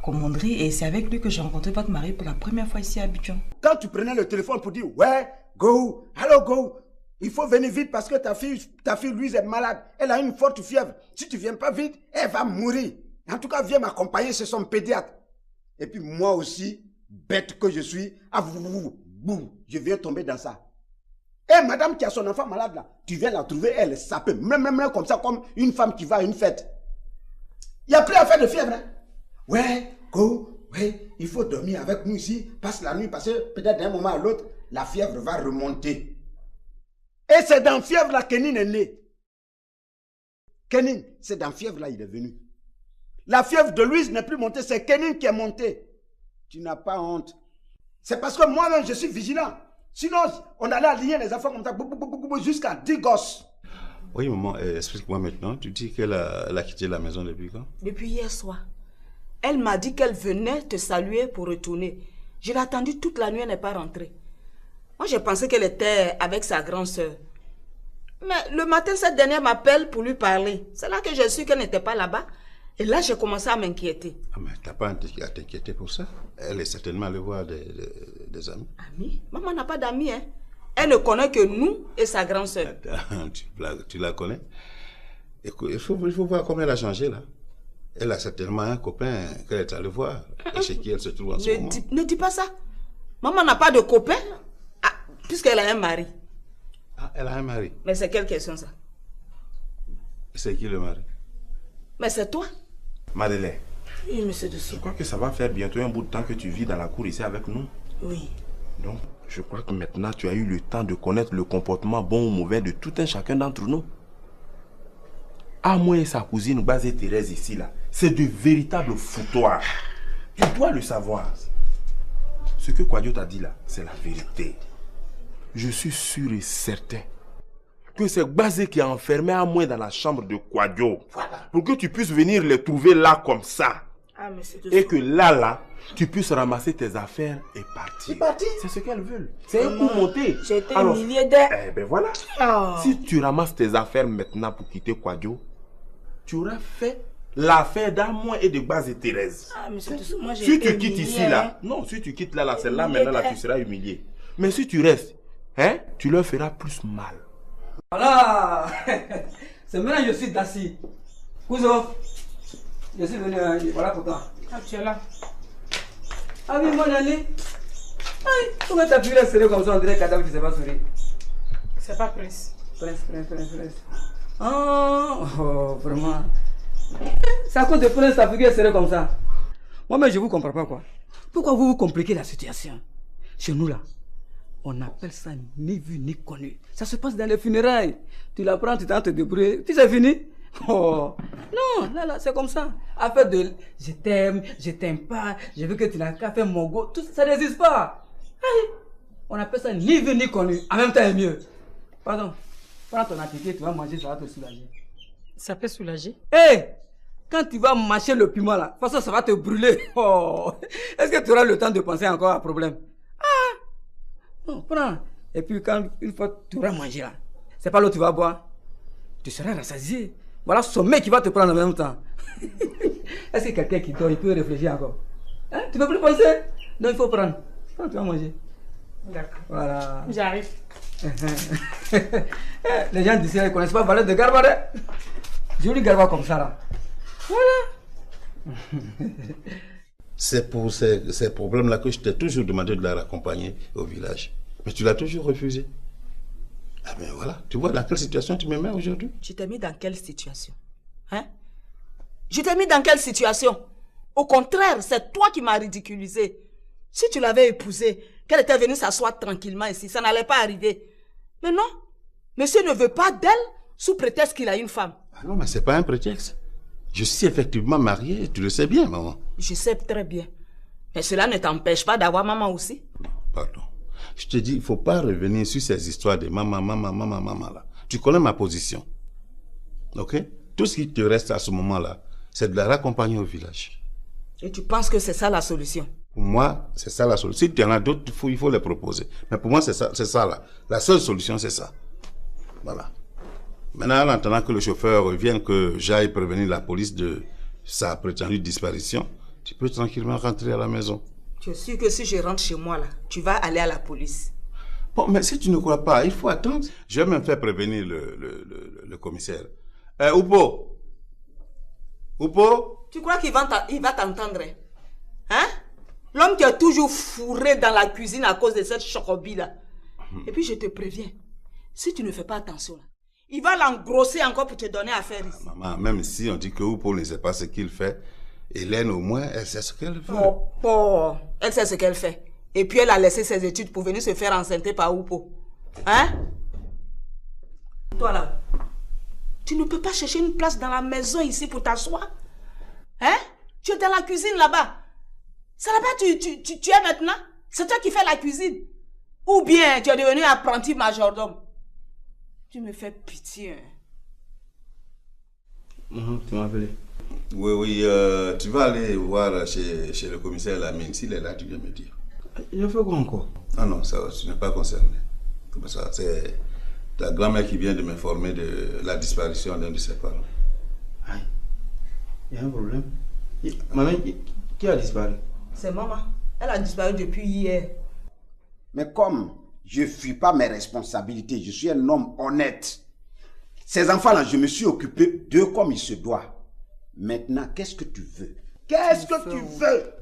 Speaker 7: Komondri et c'est avec lui que j'ai rencontré votre mari pour la première fois ici à Abidjan.
Speaker 8: Quand tu prenais le téléphone pour dire ouais, go, hello go, il faut venir vite parce que ta fille Louise est malade. Elle a une forte fièvre. Si tu viens pas vite, elle va mourir. En tout cas, viens m'accompagner chez son pédiatre. Et puis moi aussi, bête que je suis, je viens tomber dans ça. Et madame qui a son enfant malade là, tu viens la trouver, elle est sapée, même comme ça, comme une femme qui va à une fête. Il n'y a plus à faire de fièvre. Hein? Ouais, go, ouais, il faut dormir avec nous ici, passe la nuit, parce que peut-être d'un moment à l'autre, la fièvre va remonter. Et c'est dans fièvre là Kenin est né. Kenin, c'est dans fièvre là il est venu. La fièvre de Louise n'est plus montée, c'est Kenin qui est monté. Tu n'as pas honte. C'est parce que moi-même je suis vigilant. Sinon, on allait aligner les enfants comme ça, jusqu'à 10 gosses.
Speaker 10: Oui, maman, explique-moi maintenant. Tu dis qu'elle a quitté la maison depuis quand?
Speaker 5: Depuis hier soir. Elle m'a dit qu'elle venait te saluer pour retourner. Je l'ai attendue toute la nuit, elle n'est pas rentrée. Moi, j'ai pensé qu'elle était avec sa grande soeur. Mais le matin, cette dernière m'appelle pour lui parler. C'est là que j'ai su qu'elle n'était pas là-bas. Et là, j'ai commencé à m'inquiéter.
Speaker 10: Ah, mais t'as pas à t'inquiéter pour ça? Elle est certainement allée voir des amis.
Speaker 5: Amis? Maman n'a pas d'amis, hein. Elle ne connaît que nous et sa grande soeur.
Speaker 10: Tu la connais? Écoute, il faut voir comment elle a changé là. Elle a certainement un copain qu'elle est allée voir et chez qui elle se trouve en ce moment.
Speaker 5: Ne dis pas ça. Maman n'a pas de copain puisqu'elle a un mari.
Speaker 10: Ah, elle a un mari.
Speaker 5: Mais c'est quelle question ça?
Speaker 10: C'est qui le mari?
Speaker 5: Mais c'est toi.
Speaker 2: Madeleine.
Speaker 5: Oui, monsieur Dessous.
Speaker 2: Je crois que ça va faire bientôt un bout de temps que tu vis dans la cour ici avec nous.
Speaker 5: Oui.
Speaker 2: Donc, je crois que maintenant tu as eu le temps de connaître le comportement bon ou mauvais de tout un chacun d'entre nous. À moi et sa cousine Bazé Thérèse ici là, c'est de véritables foutoirs. Tu dois le savoir. Ce que Kwadjo t'a dit là, c'est la vérité. Je suis sûr et certain que c'est Bazé qui a enfermé à moi dans la chambre de Kwadjo. Voilà. Pour que tu puisses venir les trouver là comme ça.
Speaker 5: Ah, mais c'est
Speaker 2: et que là, tu puisses ramasser tes affaires et partir. C'est ce qu'elles veulent. C'est un coup monté.
Speaker 5: J'ai été humiliée d'elle.
Speaker 2: Eh ben voilà. Oh. Si tu ramasses tes affaires maintenant pour quitter Kwadjo, tu auras fait l'affaire d'Amoin et de Bazé Thérèse.
Speaker 5: Ah, mais c'est moi,
Speaker 2: si tu quittes ici là, non, si tu quittes là, celle-là, maintenant là, tu seras humilié. Mais si tu restes, hein, tu leur feras plus mal.
Speaker 11: Voilà. C'est maintenant que je suis d'assis. Cousin, je suis venu, voilà pour toi.
Speaker 12: Ah, tu es là.
Speaker 11: Ah oui, mon ami. Comment t'as pu la serrer comme ça, on dirait un cadavre qui ne s'est pas sourire?
Speaker 12: C'est pas Prince.
Speaker 11: Prince. Oh, vraiment. C'est à cause de Prince, ta figure est serrée comme ça. Moi, mais je vous comprends pas quoi. Pourquoi vous vous compliquez la situation? Chez nous là, on appelle ça ni vu ni connu. Ça se passe dans les funérailles. Tu la prends, tu t'en te débrouilles, puis c'est fini. Oh, non, là, c'est comme ça. Affaire de je t'aime pas, je veux que tu n'as qu'à faire mon go, tout ça n'existe pas. Aïe. On appelle ça ni vu ni connu. En même temps, c'est mieux. Pardon, prends ton appétit, tu vas manger, ça va te soulager.
Speaker 12: Ça peut soulager?
Speaker 11: Hé, quand tu vas mâcher le piment là, de toute façon, ça va te brûler. Oh, est-ce que tu auras le temps de penser encore à un problème? Ah, non, prends. Et puis, une fois que tu auras mangé là, c'est pas l'eau que tu vas boire. Tu seras rassasié. Voilà son mec qui va te prendre en même temps. Est-ce que quelqu'un qui dort, il peut réfléchir encore? Hein? Tu ne peux plus penser? Non, il faut prendre. Prends, tu vas manger.
Speaker 12: D'accord.
Speaker 11: Voilà.
Speaker 12: J'arrive.
Speaker 11: Les gens d'ici, ils ne connaissent pas la valeur de Garba. Joli Garba comme ça là. Voilà.
Speaker 10: C'est pour ces problèmes-là que je t'ai toujours demandé de la raccompagner au village. Mais tu l'as toujours refusé. Ah ben voilà, tu vois dans quelle situation tu me mets aujourd'hui?
Speaker 5: Tu t'es mis dans quelle situation? Hein? Je t'ai mis dans quelle situation? Au contraire, c'est toi qui m'as ridiculisé. Si tu l'avais épousée, qu'elle était venue s'asseoir tranquillement ici, ça n'allait pas arriver. Mais non, monsieur ne veut pas d'elle sous prétexte qu'il a une femme.
Speaker 10: Ah non, mais c'est pas un prétexte. Je suis effectivement marié, tu le sais bien, maman.
Speaker 5: Je sais très bien. Mais cela ne t'empêche pas d'avoir maman aussi.
Speaker 10: Pardon. Je te dis, il ne faut pas revenir sur ces histoires de maman là. Tu connais ma position. Ok? Tout ce qui te reste à ce moment-là, c'est de la raccompagner au village.
Speaker 5: Et tu penses que c'est ça la solution?
Speaker 10: Pour moi, c'est ça la solution. Si tu en as d'autres, il faut les proposer. Mais pour moi, c'est ça là. La seule solution, c'est ça. Voilà. Maintenant, en attendant que le chauffeur revienne, que j'aille prévenir la police de sa prétendue disparition, tu peux tranquillement rentrer à la maison.
Speaker 5: Je suis sûr que si je rentre chez moi là, tu vas aller à la police.
Speaker 10: Bon, mais si tu ne crois pas, il faut attendre. Je vais même faire prévenir le commissaire. Oupo!
Speaker 5: Tu crois qu'il va t'entendre? Hein? L'homme qui est toujours fourré dans la cuisine à cause de cette chocobie là. Et puis je te préviens, si tu ne fais pas attention là, il va l'engrosser encore pour te donner à faire ici.
Speaker 10: Maman, même si on dit que Oupo ne sait pas ce qu'il fait, Hélène au moins, elle sait ce qu'elle fait.
Speaker 5: Oh, elle sait ce qu'elle fait. Et puis elle a laissé ses études pour venir se faire enceinter par Oupo. Hein? Toi là, tu ne peux pas chercher une place dans la maison ici pour t'asseoir? Hein? Tu es dans la cuisine là-bas. C'est là-bas tu es maintenant? C'est toi qui fais la cuisine? Ou bien tu es devenu apprenti majordome? Tu me fais pitié.
Speaker 10: Tu m'as appelé? Oui, tu vas aller voir chez le commissaire Lamine. S'il est là, tu viens me dire.
Speaker 2: Il fait quoi encore?
Speaker 10: Ah non, ça, tu n'es pas concerné. Ça, c'est ta grand-mère qui vient de m'informer de la disparition d'un de ses parents.
Speaker 2: Aïe, il y a un problème. Maman, qui a disparu?
Speaker 5: C'est maman. Elle a disparu depuis hier.
Speaker 8: Mais comme je ne fuis pas mes responsabilités, je suis un homme honnête. Ces enfants-là, je me suis occupé d'eux comme il se doit. Maintenant, qu'est-ce que tu veux? Qu'est-ce que tu veux?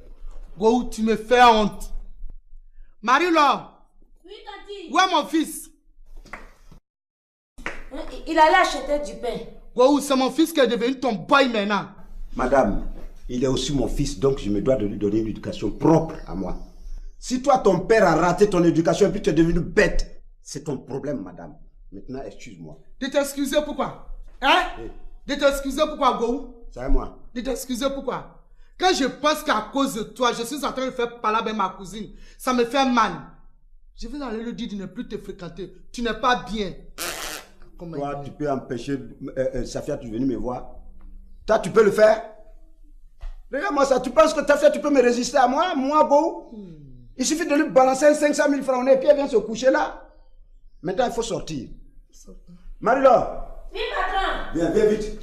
Speaker 9: Go, tu me fais honte. Marie-Laure.
Speaker 3: Oui, Tati.
Speaker 9: Où est mon fils?
Speaker 3: Il allait acheter du pain.
Speaker 9: Go, c'est mon fils qui est devenu ton boy maintenant.
Speaker 8: Madame, il est aussi mon fils, donc je me dois de lui donner une éducation propre à moi. Si toi, ton père a raté ton éducation et puis tu es devenu bête, c'est ton problème, madame. Maintenant, excuse-moi.
Speaker 9: De t'excuser pourquoi? Hein? De t'excuser pourquoi, Go?
Speaker 8: C'est moi.
Speaker 9: De t'excuser pourquoi? Quand je pense qu'à cause de toi, je suis en train de faire parler avec ma cousine, ça me fait mal. Je vais aller lui dire de ne plus te fréquenter. Tu n'es pas bien.
Speaker 8: Toi, tu peux empêcher Safia de venir me voir. Toi, tu peux le faire. Regarde-moi ça. Tu penses que Safia, tu peux me résister à moi? Moi, Go? Il suffit de lui balancer 500 000 francs au nez et puis elle vient se coucher là. Maintenant, il faut sortir. Marie-Laure.
Speaker 3: Oui, patron.
Speaker 8: Viens vite.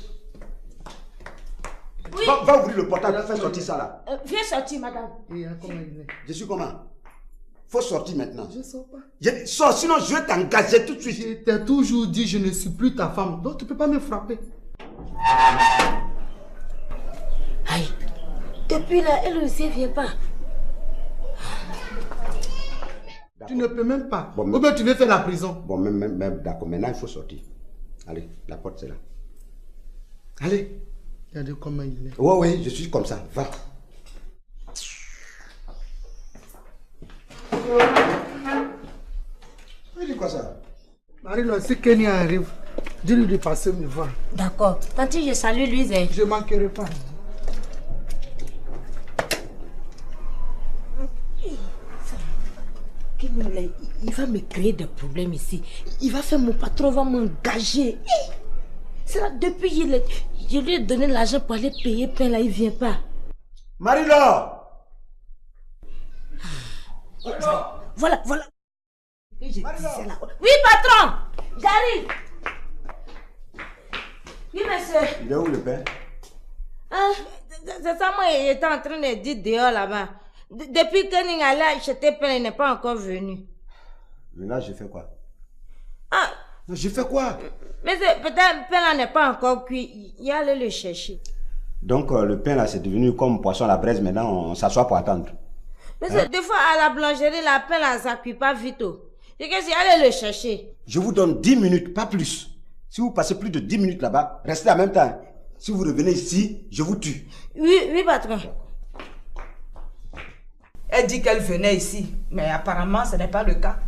Speaker 3: Oui.
Speaker 8: Va ouvrir le portable, fais sortir ça là.
Speaker 3: Viens sortir, madame.
Speaker 8: Je suis comment? Faut sortir maintenant.
Speaker 9: Je ne sors pas.
Speaker 8: Sors, sinon je vais t'engager tout de suite.
Speaker 9: Je t'ai toujours dit je ne suis plus ta femme, donc tu ne peux pas me frapper.
Speaker 3: Aïe. Depuis là, elle aussi ne vient pas.
Speaker 9: Tu ne peux même pas. Bon, ou bien tu veux faire la prison.
Speaker 8: Bon, même d'accord. Maintenant, il faut sortir. Allez, la porte, c'est là. Allez.
Speaker 9: Regardez comment il est.
Speaker 8: Oui, je suis comme ça. Va. Il dit quoi ça?
Speaker 9: Marie-Laure, si Kenny arrive, dis-lui de passer me voir.
Speaker 3: D'accord. Tanti, je salue Louise.
Speaker 9: Je ne manquerai pas.
Speaker 3: Il va me créer des problèmes ici. Il va faire mon patron, va m'engager. C'est là, depuis je lui ai donné l'argent pour aller payer pain là, il ne vient pas.
Speaker 8: Marie-Laure!
Speaker 3: Voilà. Oui, patron! J'arrive! Oui, monsieur.
Speaker 8: Il est où le père?
Speaker 3: C'est ça, moi, il était en train de dire dehors là-bas. Depuis que Ning allait acheter pain, il n'est pas encore venu.
Speaker 8: Mais là, je fais quoi? Je fais quoi?
Speaker 3: Mais peut-être le pain là n'est pas encore cuit. Il allait le chercher.
Speaker 8: Donc, le pain là, c'est devenu comme poisson à la braise. Maintenant, on s'assoit pour attendre.
Speaker 3: Mais des fois, à la boulangerie, la pain là, ça ne cuit pas vite. Et que si allez le chercher.
Speaker 8: Je vous donne 10 minutes, pas plus. Si vous passez plus de 10 minutes là-bas, restez en même temps. Si vous revenez ici, je vous tue.
Speaker 3: Oui, patron.
Speaker 12: Elle dit qu'elle venait ici, mais apparemment ce n'est pas le cas.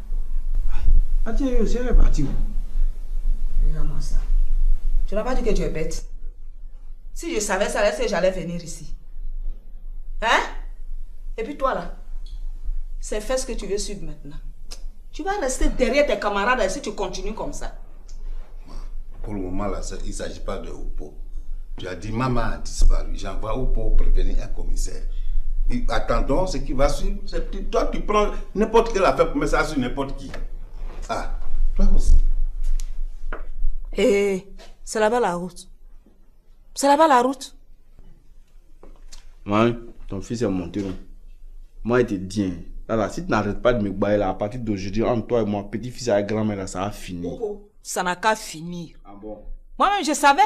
Speaker 8: Tiens, c'est elle est partie.
Speaker 12: Regarde-moi ça. Tu n'as pas dit que tu es bête. Si je savais ça, j'allais venir ici. Hein? Et puis toi là, c'est faire ce que tu veux suivre maintenant. Tu vas rester derrière tes camarades si tu continues comme ça.
Speaker 10: Pour le moment là, il ne s'agit pas de Oupo. Tu as dit maman a disparu. J'envoie Oupo prévenir un commissaire. Et attendons ce qui va suivre. Toi, tu prends n'importe quelle affaire pour mettre ça sur n'importe qui. Ah, toi aussi.
Speaker 12: C'est là-bas la route. C'est là-bas la route.
Speaker 2: Ouais, ton fils est monté. Moi, il te dit, là, si tu n'arrêtes pas de me bailler là, à partir d'aujourd'hui, entre toi et moi, petit-fils et grand-mère, là, ça va finir.
Speaker 12: Ça n'a qu'à finir.
Speaker 2: Ah bon?
Speaker 12: Moi-même, je savais.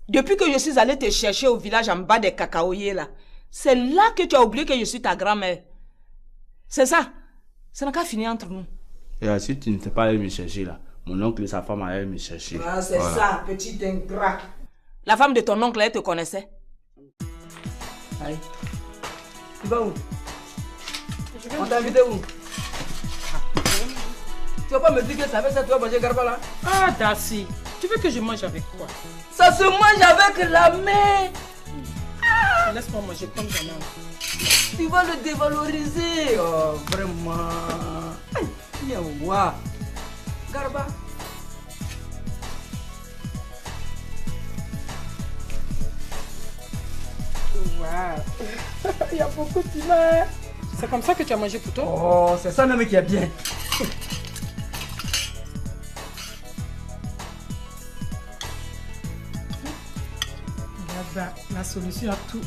Speaker 12: Depuis que je suis allée te chercher au village en bas des cacaoyers là, c'est là que tu as oublié que je suis ta grand-mère. C'est ça. Ça n'a qu'à finir entre nous.
Speaker 2: Et si tu ne sais pas aller me chercher là, mon oncle et sa femme allaient me chercher.
Speaker 12: Ah, c'est ça, petit ingrat. La femme de ton oncle, elle te connaissait. Allez. Tu vas où? On t'a invité où? Tu vas pas me dire que ça fait ça, tu vas manger garba là?
Speaker 11: Ah, Darcy, tu veux que je mange avec quoi?
Speaker 12: Ça se mange avec la main.
Speaker 11: Laisse-moi manger comme jamais.
Speaker 12: Tu vas le dévaloriser. Oh, vraiment. Yawa. Garba.
Speaker 11: Wow. Il y a beaucoup de piment. C'est comme ça que tu as mangé pour toi? Oh, c'est ça même qui est bien. La solution à tout.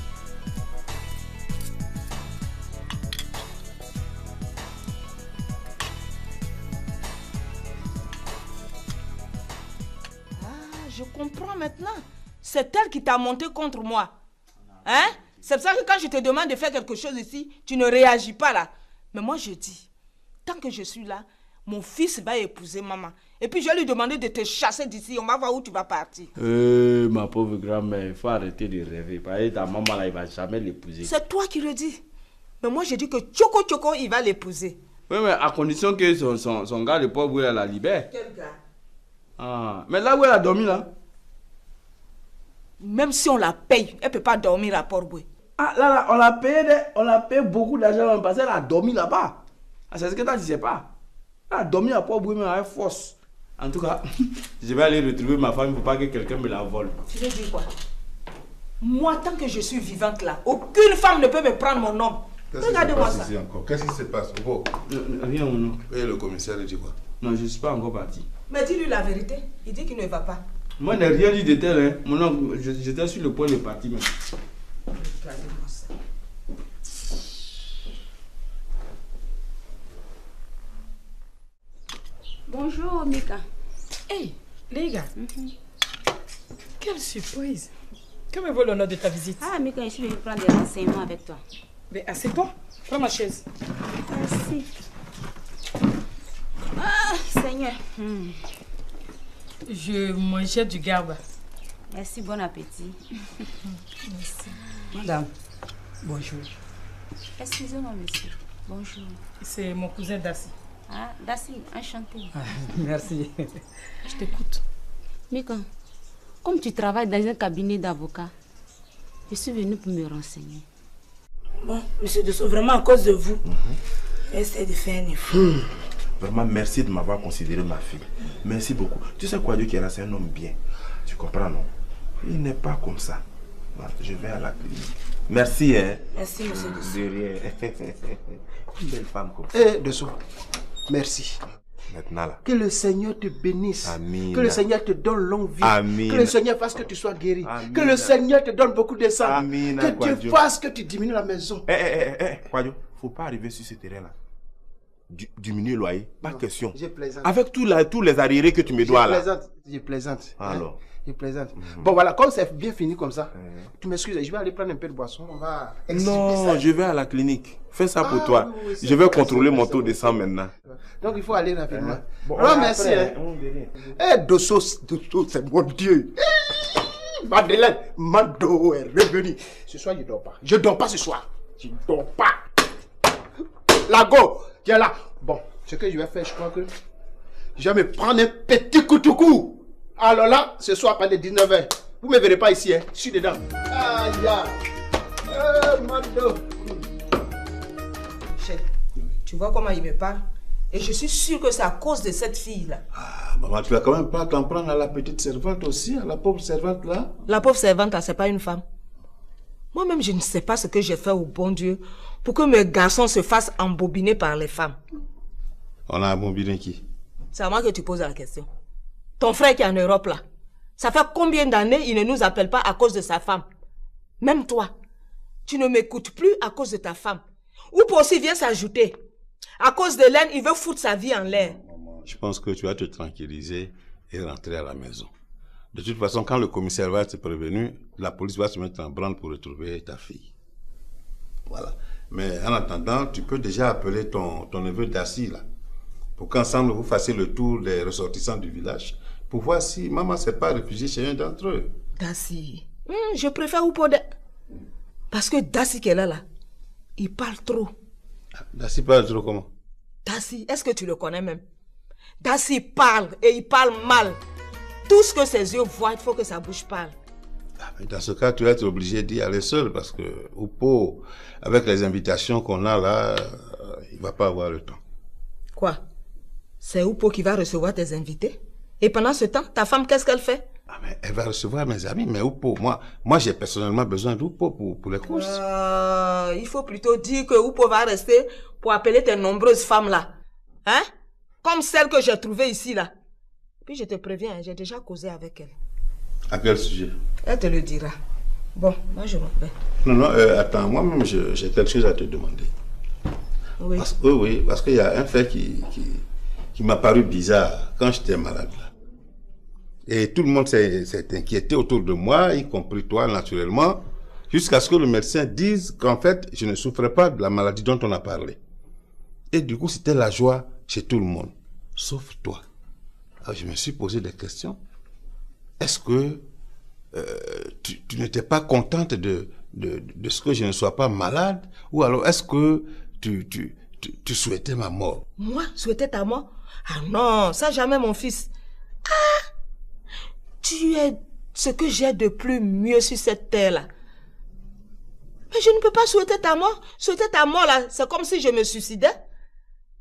Speaker 12: Je maintenant. C'est elle qui t'a monté contre moi. Hein? C'est pour ça que quand je te demande de faire quelque chose ici, tu ne réagis pas là. Mais moi je dis, tant que je suis là, mon fils va épouser maman. Et puis je vais lui demander de te chasser d'ici. On va voir où tu vas partir.
Speaker 2: Ma pauvre grand-mère, il faut arrêter de rêver. Parce que ta maman là, il va jamais l'épouser.
Speaker 12: C'est toi qui le dis. Mais moi je dis que Tchoko, il va l'épouser.
Speaker 2: Oui, mais à condition que son gars, le pauvre, il la libère.
Speaker 12: Quel gars?
Speaker 2: Ah, mais là où elle a dormi là?
Speaker 12: Même si on la paye, elle ne peut pas dormir à Port-Boué.
Speaker 2: Ah, là, on l'a payé beaucoup d'argent parce qu'elle a dormi là-bas. Ah, c'est ce que tu ne sais pas. Elle a dormi à Port-Boué, mais avec force. En tout cas, je vais aller retrouver ma femme pour pas que quelqu'un me la vole.
Speaker 12: Tu veux dire quoi? Moi, tant que je suis vivante là, aucune femme ne peut me prendre mon nom. Regardez-moi ça.
Speaker 10: Qu'est-ce qui se passe?
Speaker 2: Rien, mon nom.
Speaker 10: Et le commissaire, il dit quoi?
Speaker 2: Non, je ne suis pas encore parti.
Speaker 12: Mais dis-lui la vérité. Il dit qu'il ne va pas.
Speaker 2: Moi, je n'ai rien dit de tel. Hein. Mon oncle, j'étais sur le point de partir. Mais...
Speaker 12: Regardez-moi ça.
Speaker 13: Bonjour, Mika.
Speaker 5: Hey, les gars. Quelle surprise. Que me vaut l'honneur de ta visite?
Speaker 13: Ah, Mika, je suis venue prendre des renseignements avec toi.
Speaker 5: Mais assieds-toi. Prends ma chaise.
Speaker 13: Merci. Ah, Seigneur.
Speaker 5: Je mangeais du garba.
Speaker 13: Merci, bon appétit.
Speaker 5: Merci.
Speaker 11: Madame, bonjour.
Speaker 13: Excusez-moi, monsieur. Bonjour.
Speaker 5: C'est mon cousin Dassi.
Speaker 13: Ah, Dassi, enchanté.
Speaker 11: Merci.
Speaker 5: Je t'écoute.
Speaker 13: Mika, comme tu travailles dans un cabinet d'avocat, je suis venue pour me renseigner.
Speaker 5: Bon, monsieur Dosso, vraiment à cause de vous, essayez de faire un effort.
Speaker 2: Vraiment, merci de m'avoir considéré ma fille. Merci beaucoup. Tu sais quoi, Dieu qui est là, c'est un homme bien. Tu comprends, non? Il n'est pas comme ça. Je vais à la clinique. Merci, hein?
Speaker 5: Merci, monsieur Dosso.
Speaker 2: De rien. Une belle femme comme ça.
Speaker 9: Eh, Dosso, merci.
Speaker 2: Maintenant, là.
Speaker 9: Que le Seigneur te bénisse.
Speaker 2: Amen.
Speaker 9: Que le Seigneur te donne longue vie.
Speaker 2: Amen.
Speaker 9: Que le Seigneur fasse que tu sois guéri.
Speaker 2: Amen.
Speaker 9: Que le Seigneur te donne beaucoup de sang.
Speaker 2: Amen.
Speaker 9: Que Dieu fasse que tu diminues la maison.
Speaker 2: Quadio, faut pas arriver sur ce terrain-là. Diminuer le loyer, pas question.
Speaker 9: Je plaisante.
Speaker 2: Avec tous les arriérés que tu me dois là.
Speaker 9: Je plaisante.
Speaker 2: Alors.
Speaker 9: Je plaisante. Bon voilà, comme c'est bien fini comme ça, tu m'excuses, je vais aller prendre un peu de boisson. On va
Speaker 2: non,
Speaker 9: ça.
Speaker 2: Je vais à la clinique. Fais ça pour toi. Oui, je vais contrôler mon taux de sang maintenant.
Speaker 9: Donc il faut aller rapidement.
Speaker 2: Bon,
Speaker 9: non, merci. Dosso, c'est mon Dieu. Madeleine, Mando est revenu. Ce soir, je ne dors pas. Je ne dors pas ce soir. Je ne dors pas. Lago, tu es là. Bon, ce que je vais faire, je crois que je vais me prendre un petit coup. Alors là, ce soir, à 19h. Vous ne me verrez pas ici, hein. Je suis dedans. Aïe, Mando.
Speaker 12: Chef, tu vois comment il me parle? Et je suis sûre que c'est à cause de cette fille-là.
Speaker 10: Ah, maman, tu vas quand même pas t'en prendre à la petite servante aussi, à la pauvre servante là?
Speaker 12: La pauvre servante, c'est pas une femme. Moi-même, je ne sais pas ce que j'ai fait au bon Dieu pour que mes garçons se fassent embobiner par les femmes.
Speaker 10: On a embobiné qui?
Speaker 12: C'est à moi que tu poses la question. Ton frère qui est en Europe là, ça fait combien d'années il ne nous appelle pas à cause de sa femme? Même toi, tu ne m'écoutes plus à cause de ta femme. Ou pour aussi vient s'ajouter. À cause de l'Hélène, il veut foutre sa vie en l'air.
Speaker 10: Je pense que tu vas te tranquilliser et rentrer à la maison. De toute façon, quand le commissaire va être prévenu, la police va se mettre en branle pour retrouver ta fille. Voilà. Mais en attendant, tu peux déjà appeler ton neveu Dassi là, pour qu'ensemble vous fassiez le tour des ressortissants du village, pour voir si maman ne s'est pas réfugiée chez un d'entre eux.
Speaker 12: Dassi, je préfère Oupo de... Parce que Dassi qui est là, il parle trop.
Speaker 10: Dassi parle trop comment?
Speaker 12: Dassi, est-ce que tu le connais même? Dassi parle et il parle mal. Tout ce que ses yeux voient, il faut que sa bouche parle.
Speaker 10: Dans ce cas, tu vas être obligé d'y aller seul parce que Oupo, avec les invitations qu'on a là, il ne va pas avoir le temps.
Speaker 12: Quoi? C'est Oupo qui va recevoir tes invités? Et pendant ce temps, ta femme, qu'est-ce qu'elle fait?
Speaker 10: Ah, mais elle va recevoir mes amis, mais Oupo, moi j'ai personnellement besoin d'Oupo pour les courses.
Speaker 12: Il faut plutôt dire que Oupo va rester pour appeler tes nombreuses femmes là. Hein? Comme celle que j'ai trouvée ici là. Puis je te préviens, j'ai déjà causé avec elle.
Speaker 10: À quel sujet?
Speaker 12: Elle te le dira. Bon, moi je m'en vais.
Speaker 10: Non, attends, moi-même j'ai quelque chose à te demander.
Speaker 12: Oui.
Speaker 10: Parce qu'il y a un fait qui m'a paru bizarre quand j'étais malade là. Et tout le monde s'est inquiété autour de moi, y compris toi, naturellement, jusqu'à ce que le médecin dise qu'en fait, je ne souffrais pas de la maladie dont on a parlé. Et du coup, c'était la joie chez tout le monde, sauf toi. Alors, je me suis posé des questions. Est-ce que tu n'étais pas contente de ce que je ne sois pas malade? Ou alors, est-ce que tu souhaitais ma mort?
Speaker 12: Moi, souhaitais ta mort? Ah non, ça jamais, mon fils. Ah! Tu es ce que j'ai de plus mieux sur cette terre-là. Mais je ne peux pas souhaiter ta mort. Souhaiter ta mort, là, c'est comme si je me suicidais.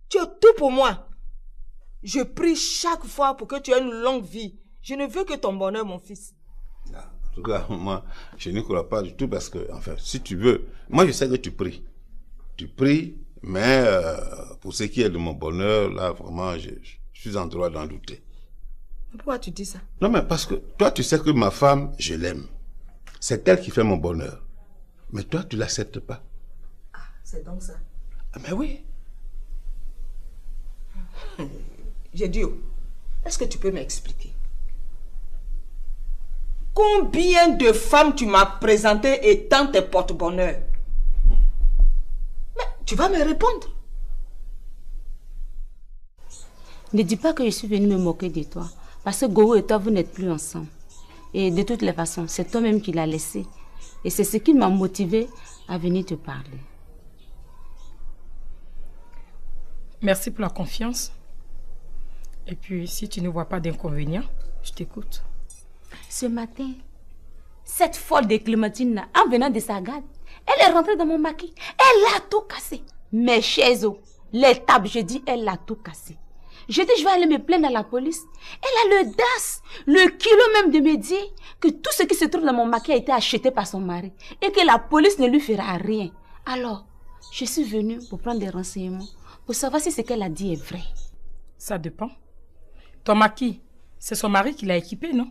Speaker 12: Tu es tout pour moi. Je prie chaque fois pour que tu aies une longue vie. Je ne veux que ton bonheur, mon fils.
Speaker 10: En tout cas, moi, je ne crois pas du tout parce que, enfin, si tu veux, moi je sais que tu pries. Tu pries, mais pour ce qui est de mon bonheur, là, vraiment, je suis en droit d'en douter.
Speaker 12: Pourquoi tu dis ça?
Speaker 10: Non, mais parce que toi, tu sais que ma femme, je l'aime. C'est elle qui fait mon bonheur. Mais toi, tu ne l'acceptes pas.
Speaker 12: Ah, c'est donc ça.
Speaker 10: Ah, mais oui.
Speaker 12: J'ai dit, est-ce que tu peux m'expliquer? Combien de femmes tu m'as présentées étant tes porte-bonheur? Mais tu vas me répondre.
Speaker 13: Ne dis pas que je suis venue me moquer de toi. Parce que Gohou et toi, vous n'êtes plus ensemble. Et de toutes les façons, c'est toi-même qui l'as laissé. Et c'est ce qui m'a motivé à venir te parler.
Speaker 14: Merci pour la confiance. Et puis, si tu ne vois pas d'inconvénient, je t'écoute.
Speaker 13: Ce matin, cette folle de Clémentine, en venant de sa garde, elle est rentrée dans mon maquis. Elle a tout cassé. Mes chaises, les tables, je dis, elle a tout cassé. Je dis, je vais aller me plaindre à la police. Elle a l'audace, le kilo même de me dire que tout ce qui se trouve dans mon maquis a été acheté par son mari et que la police ne lui fera rien. Alors, je suis venue pour prendre des renseignements, pour savoir si ce qu'elle a dit est vrai.
Speaker 14: Ça dépend. Ton maquis, c'est son mari qui l'a équipé, non?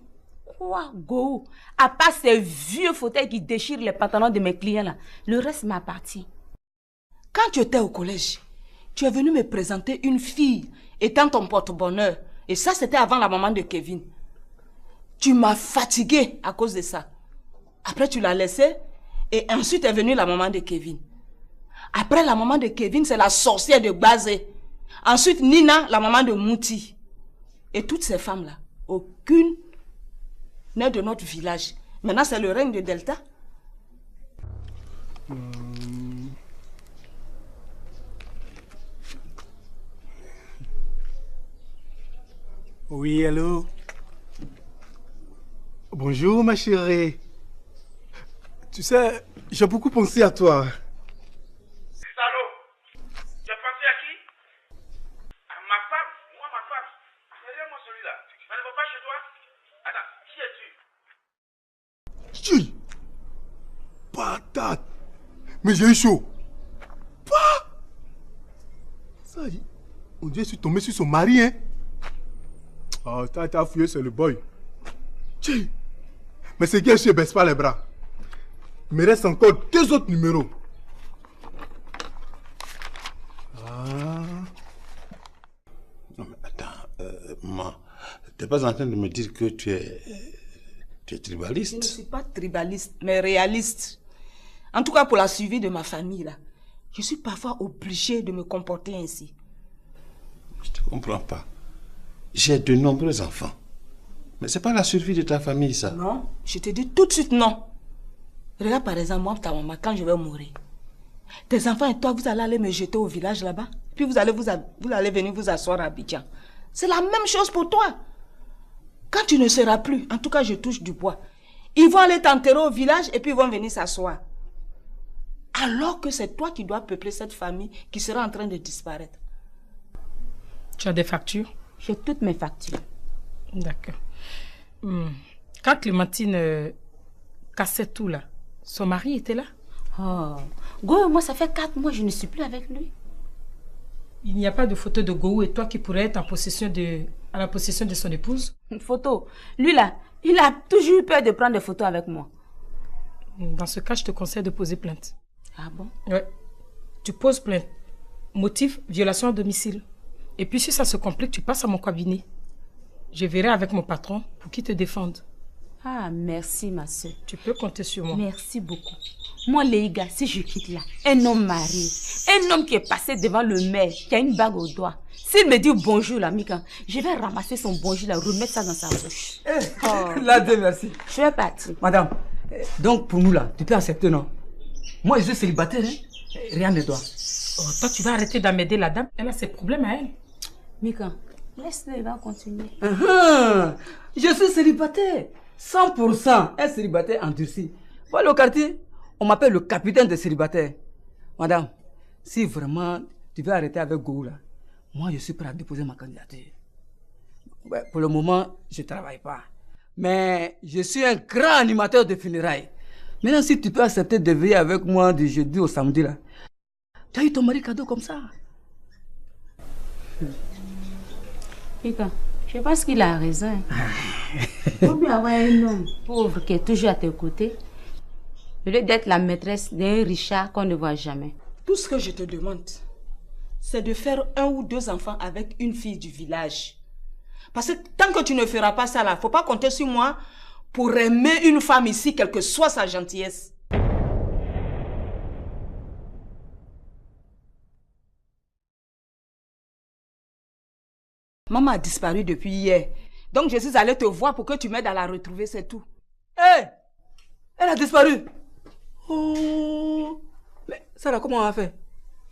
Speaker 13: Quoi, Gohou? À part ces vieux fauteuils qui déchirent les pantalons de mes clients là, le reste m'appartient.
Speaker 12: Quand tu étais au collège, tu es venu me présenter une fille étant ton porte-bonheur. Et ça, c'était avant la maman de Kevin. Tu m'as fatigué à cause de ça. Après, tu l'as laissée et ensuite est venue la maman de Kevin. Après la maman de Kevin, c'est la sorcière de Bazé. Ensuite, Nina, la maman de Mouti. Et toutes ces femmes-là, aucune n'est de notre village. Maintenant, c'est le règne de Delta.
Speaker 9: Oui, allô? Bonjour, ma chérie. Tu sais, j'ai beaucoup pensé à toi.
Speaker 15: Salaud! Tu as pensé à qui? À ma femme? Moi, ma femme. Regarde-moi celui-là. Je ne vais pas chez toi. Attends, qui es-tu?
Speaker 9: Jules! Patate! Mais j'ai eu chaud. Pas! Ça, on dirait que je suis tombé sur son mari, hein? Oh, t'as fouillé, c'est le boy. Tchè. Mais c'est que je ne baisse pas les bras. Il me reste encore 2 autres numéros.
Speaker 10: Ah. Non, mais attends, maman, tu n'es pas en train de me dire que tu es tribaliste?
Speaker 12: Je ne suis pas tribaliste, mais réaliste. En tout cas, pour la suivi de ma famille, là, je suis parfois obligée de me comporter ainsi.
Speaker 10: Je ne te comprends pas. J'ai de nombreux enfants. Mais c'est pas la survie de ta famille, ça.
Speaker 12: Non, je te dis tout de suite non. Regarde par exemple, moi, ta maman, quand je vais mourir. Tes enfants et toi, vous allez aller me jeter au village là-bas. Puis vous allez venir vous asseoir à Abidjan. C'est la même chose pour toi. Quand tu ne seras plus, en tout cas je touche du bois, ils vont aller t'enterrer au village et puis ils vont venir s'asseoir. Alors que c'est toi qui dois peupler cette famille qui sera en train de disparaître.
Speaker 14: Tu as des factures?
Speaker 13: J'ai toutes mes factures.
Speaker 14: D'accord. Quand Clémentine cassait tout là, son mari était là?
Speaker 13: Oh, Gohou, moi ça fait 4 mois je ne suis plus avec lui.
Speaker 14: Il n'y a pas de photo de Gohou et toi qui pourrais être à la possession de son épouse?
Speaker 13: Une photo? Lui là, il a toujours eu peur de prendre des photos avec moi.
Speaker 14: Dans ce cas, je te conseille de poser plainte.
Speaker 13: Ah bon?
Speaker 14: Ouais. Tu poses plainte. Motif, violation à domicile. Et puis si ça se complique, tu passes à mon cabinet. Je verrai avec mon patron pour qu'il te défende.
Speaker 13: Ah, merci ma soeur.
Speaker 14: Tu peux compter sur moi.
Speaker 13: Merci beaucoup. Moi, les gars, si je quitte là, un homme marié, un homme qui est passé devant le maire, qui a une bague au doigt, s'il me dit bonjour là, Mika, je vais ramasser son bonjour là, remettre ça dans sa bouche.
Speaker 11: Là, Dieu merci.
Speaker 13: Je vais partir.
Speaker 11: Madame, donc pour nous là, tu peux accepter, non? Moi, je suis célibataire, hein? Rien ne doit.
Speaker 14: Oh, toi, tu vas arrêter d'emmerder la dame. Elle a ses problèmes à elle.
Speaker 13: Mika, laisse-le, il va continuer.
Speaker 11: Je suis célibataire. 100% un célibataire endurci. Voilà au quartier, on m'appelle le capitaine des célibataires. Madame, si vraiment tu veux arrêter avec Go là, moi je suis prêt à déposer ma candidature. Ouais, pour le moment, je ne travaille pas. Mais je suis un grand animateur de funérailles. Maintenant, si tu peux accepter de veiller avec moi du jeudi au samedi là, tu as eu ton mari cadeau comme ça.
Speaker 13: Mika, je pense qu'il a raison. Il faut bien avoir un homme pauvre qui est toujours à tes côtés, au lieu d'être la maîtresse d'un richard qu'on ne voit jamais.
Speaker 12: Tout ce que je te demande, c'est de faire 1 ou 2 enfants avec une fille du village. Parce que tant que tu ne feras pas ça là, il ne faut pas compter sur moi pour aimer une femme ici, quelle que soit sa gentillesse. Maman a disparu depuis hier. Donc je suis allée te voir pour que tu m'aides à la retrouver, c'est tout.
Speaker 11: Hé! Elle a disparu! Oh! Mais ça là, comment on a fait?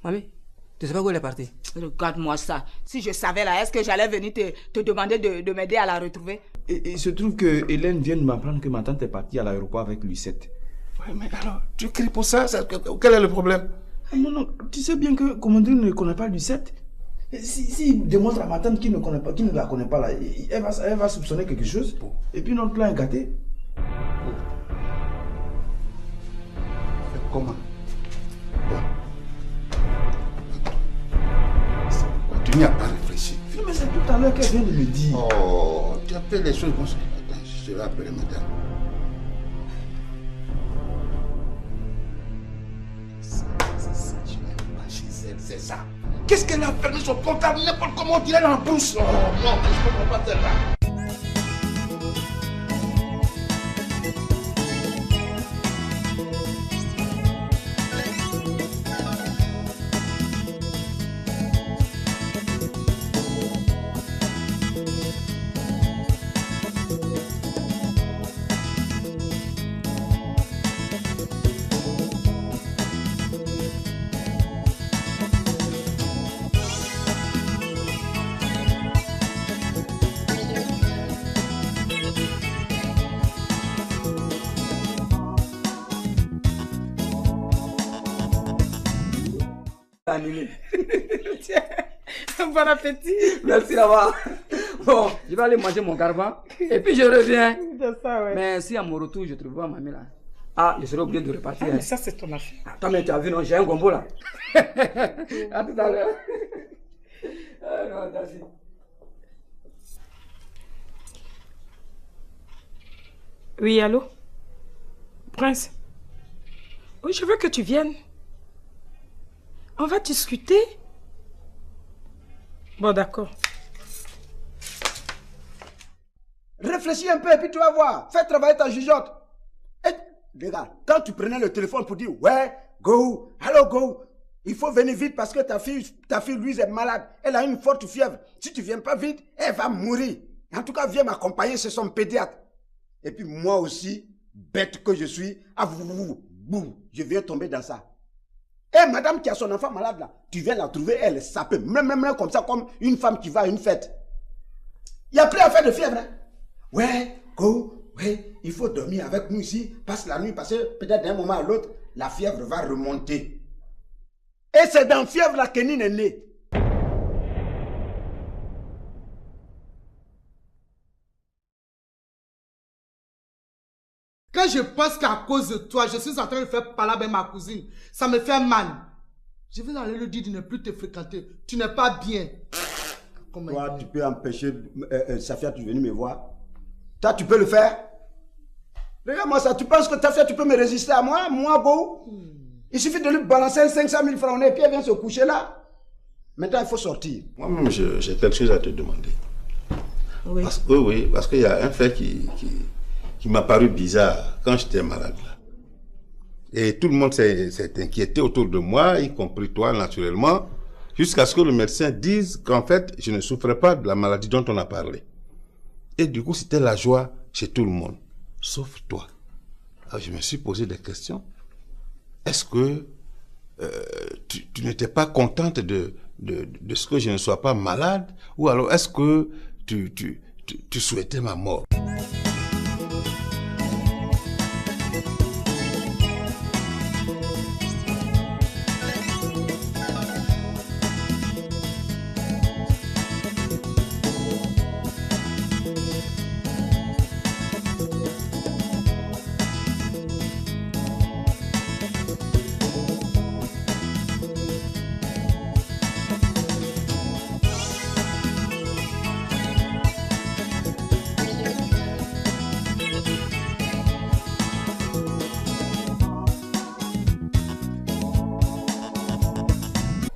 Speaker 11: Mamie, tu sais pas où elle est partie?
Speaker 12: Regarde-moi ça. Si je savais là, est-ce que j'allais venir te demander de m'aider à la retrouver?
Speaker 16: Et il se trouve que Hélène vient de m'apprendre que ma tante est partie à l'aéroport avec Lucette.
Speaker 10: Ouais, mais alors, tu cries pour ça, quel est le problème?
Speaker 16: Non, tu sais bien que Commandant ne connaît pas Lucette. S'il démontre à ma tante qu'il ne la connaît pas là, elle va soupçonner quelque chose. Et puis notre plan est gâté.
Speaker 10: Comment? Tu n'y as pas réfléchi.
Speaker 16: Mais c'est tout à l'heure qu'elle vient de me dire.
Speaker 10: Oh, tu appelles les choses. Bon, je vais appeler madame. C'est ça. Qu'est-ce qu'elle a fermé son portable n'importe comment, on dirait dans la bouche. Oh non, je ne comprends pas celle-là.
Speaker 14: Bon appétit.
Speaker 11: Merci là-bas. Bon, je vais aller manger mon garban et puis je reviens.
Speaker 14: Ça, ouais.
Speaker 11: Mais si à mon retour je trouve pas mamie là, ah, je serai obligé de repartir.
Speaker 14: Mais ça c'est ton affaire.
Speaker 11: Toi, mais tu as vu, non, j'ai un gombo là. À tout à l'heure. Non, merci.
Speaker 14: Oui, allô? Prince? Oui, je veux que tu viennes. On va discuter. Bon, d'accord.
Speaker 8: Réfléchis un peu et puis tu vas voir. Fais travailler ta jugeote. Et, regarde, quand tu prenais le téléphone pour dire ouais, go, hello, go, il faut venir vite parce que ta fille Louise est malade. Elle a une forte fièvre. Si tu ne viens pas vite, elle va mourir. En tout cas, viens m'accompagner chez son pédiatre. Et puis moi aussi, bête que je suis, je viens tomber dans ça. Et madame qui a son enfant malade là, tu viens la trouver, elle est sapée, même comme ça, comme une femme qui va à une fête. Il n'y a plus affaire de fièvre. Hein? Ouais, go, ouais, il faut dormir avec nous ici, passe la nuit, parce que peut-être d'un moment à l'autre, la fièvre va remonter. Et c'est dans la fièvre là que Nine est née.
Speaker 9: Quand je pense qu'à cause de toi, je suis en train de faire parler avec ma cousine, ça me fait mal. Je vais aller lui dire de ne plus te fréquenter. Tu n'es pas bien.
Speaker 8: Toi, tu peux empêcher Safia de venir me voir. Toi, tu peux le faire. Regarde-moi ça. Tu penses que Safia, tu peux me résister à moi? Moi, go. Il suffit de lui balancer 500 000 francs et puis elle vient se coucher là. Maintenant, il faut sortir.
Speaker 10: Moi-même, j'ai quelque chose à te demander.
Speaker 12: Oui.
Speaker 10: Oui, parce qu'il y a un fait qui m'a paru bizarre quand j'étais malade. Là. Et tout le monde s'est inquiété autour de moi, y compris toi naturellement, jusqu'à ce que le médecin dise qu'en fait, je ne souffrais pas de la maladie dont on a parlé. Et du coup, c'était la joie chez tout le monde, sauf toi. Alors, je me suis posé des questions. Est-ce que tu n'étais pas contente de ce que je ne sois pas malade? Ou alors est-ce que tu souhaitais ma mort?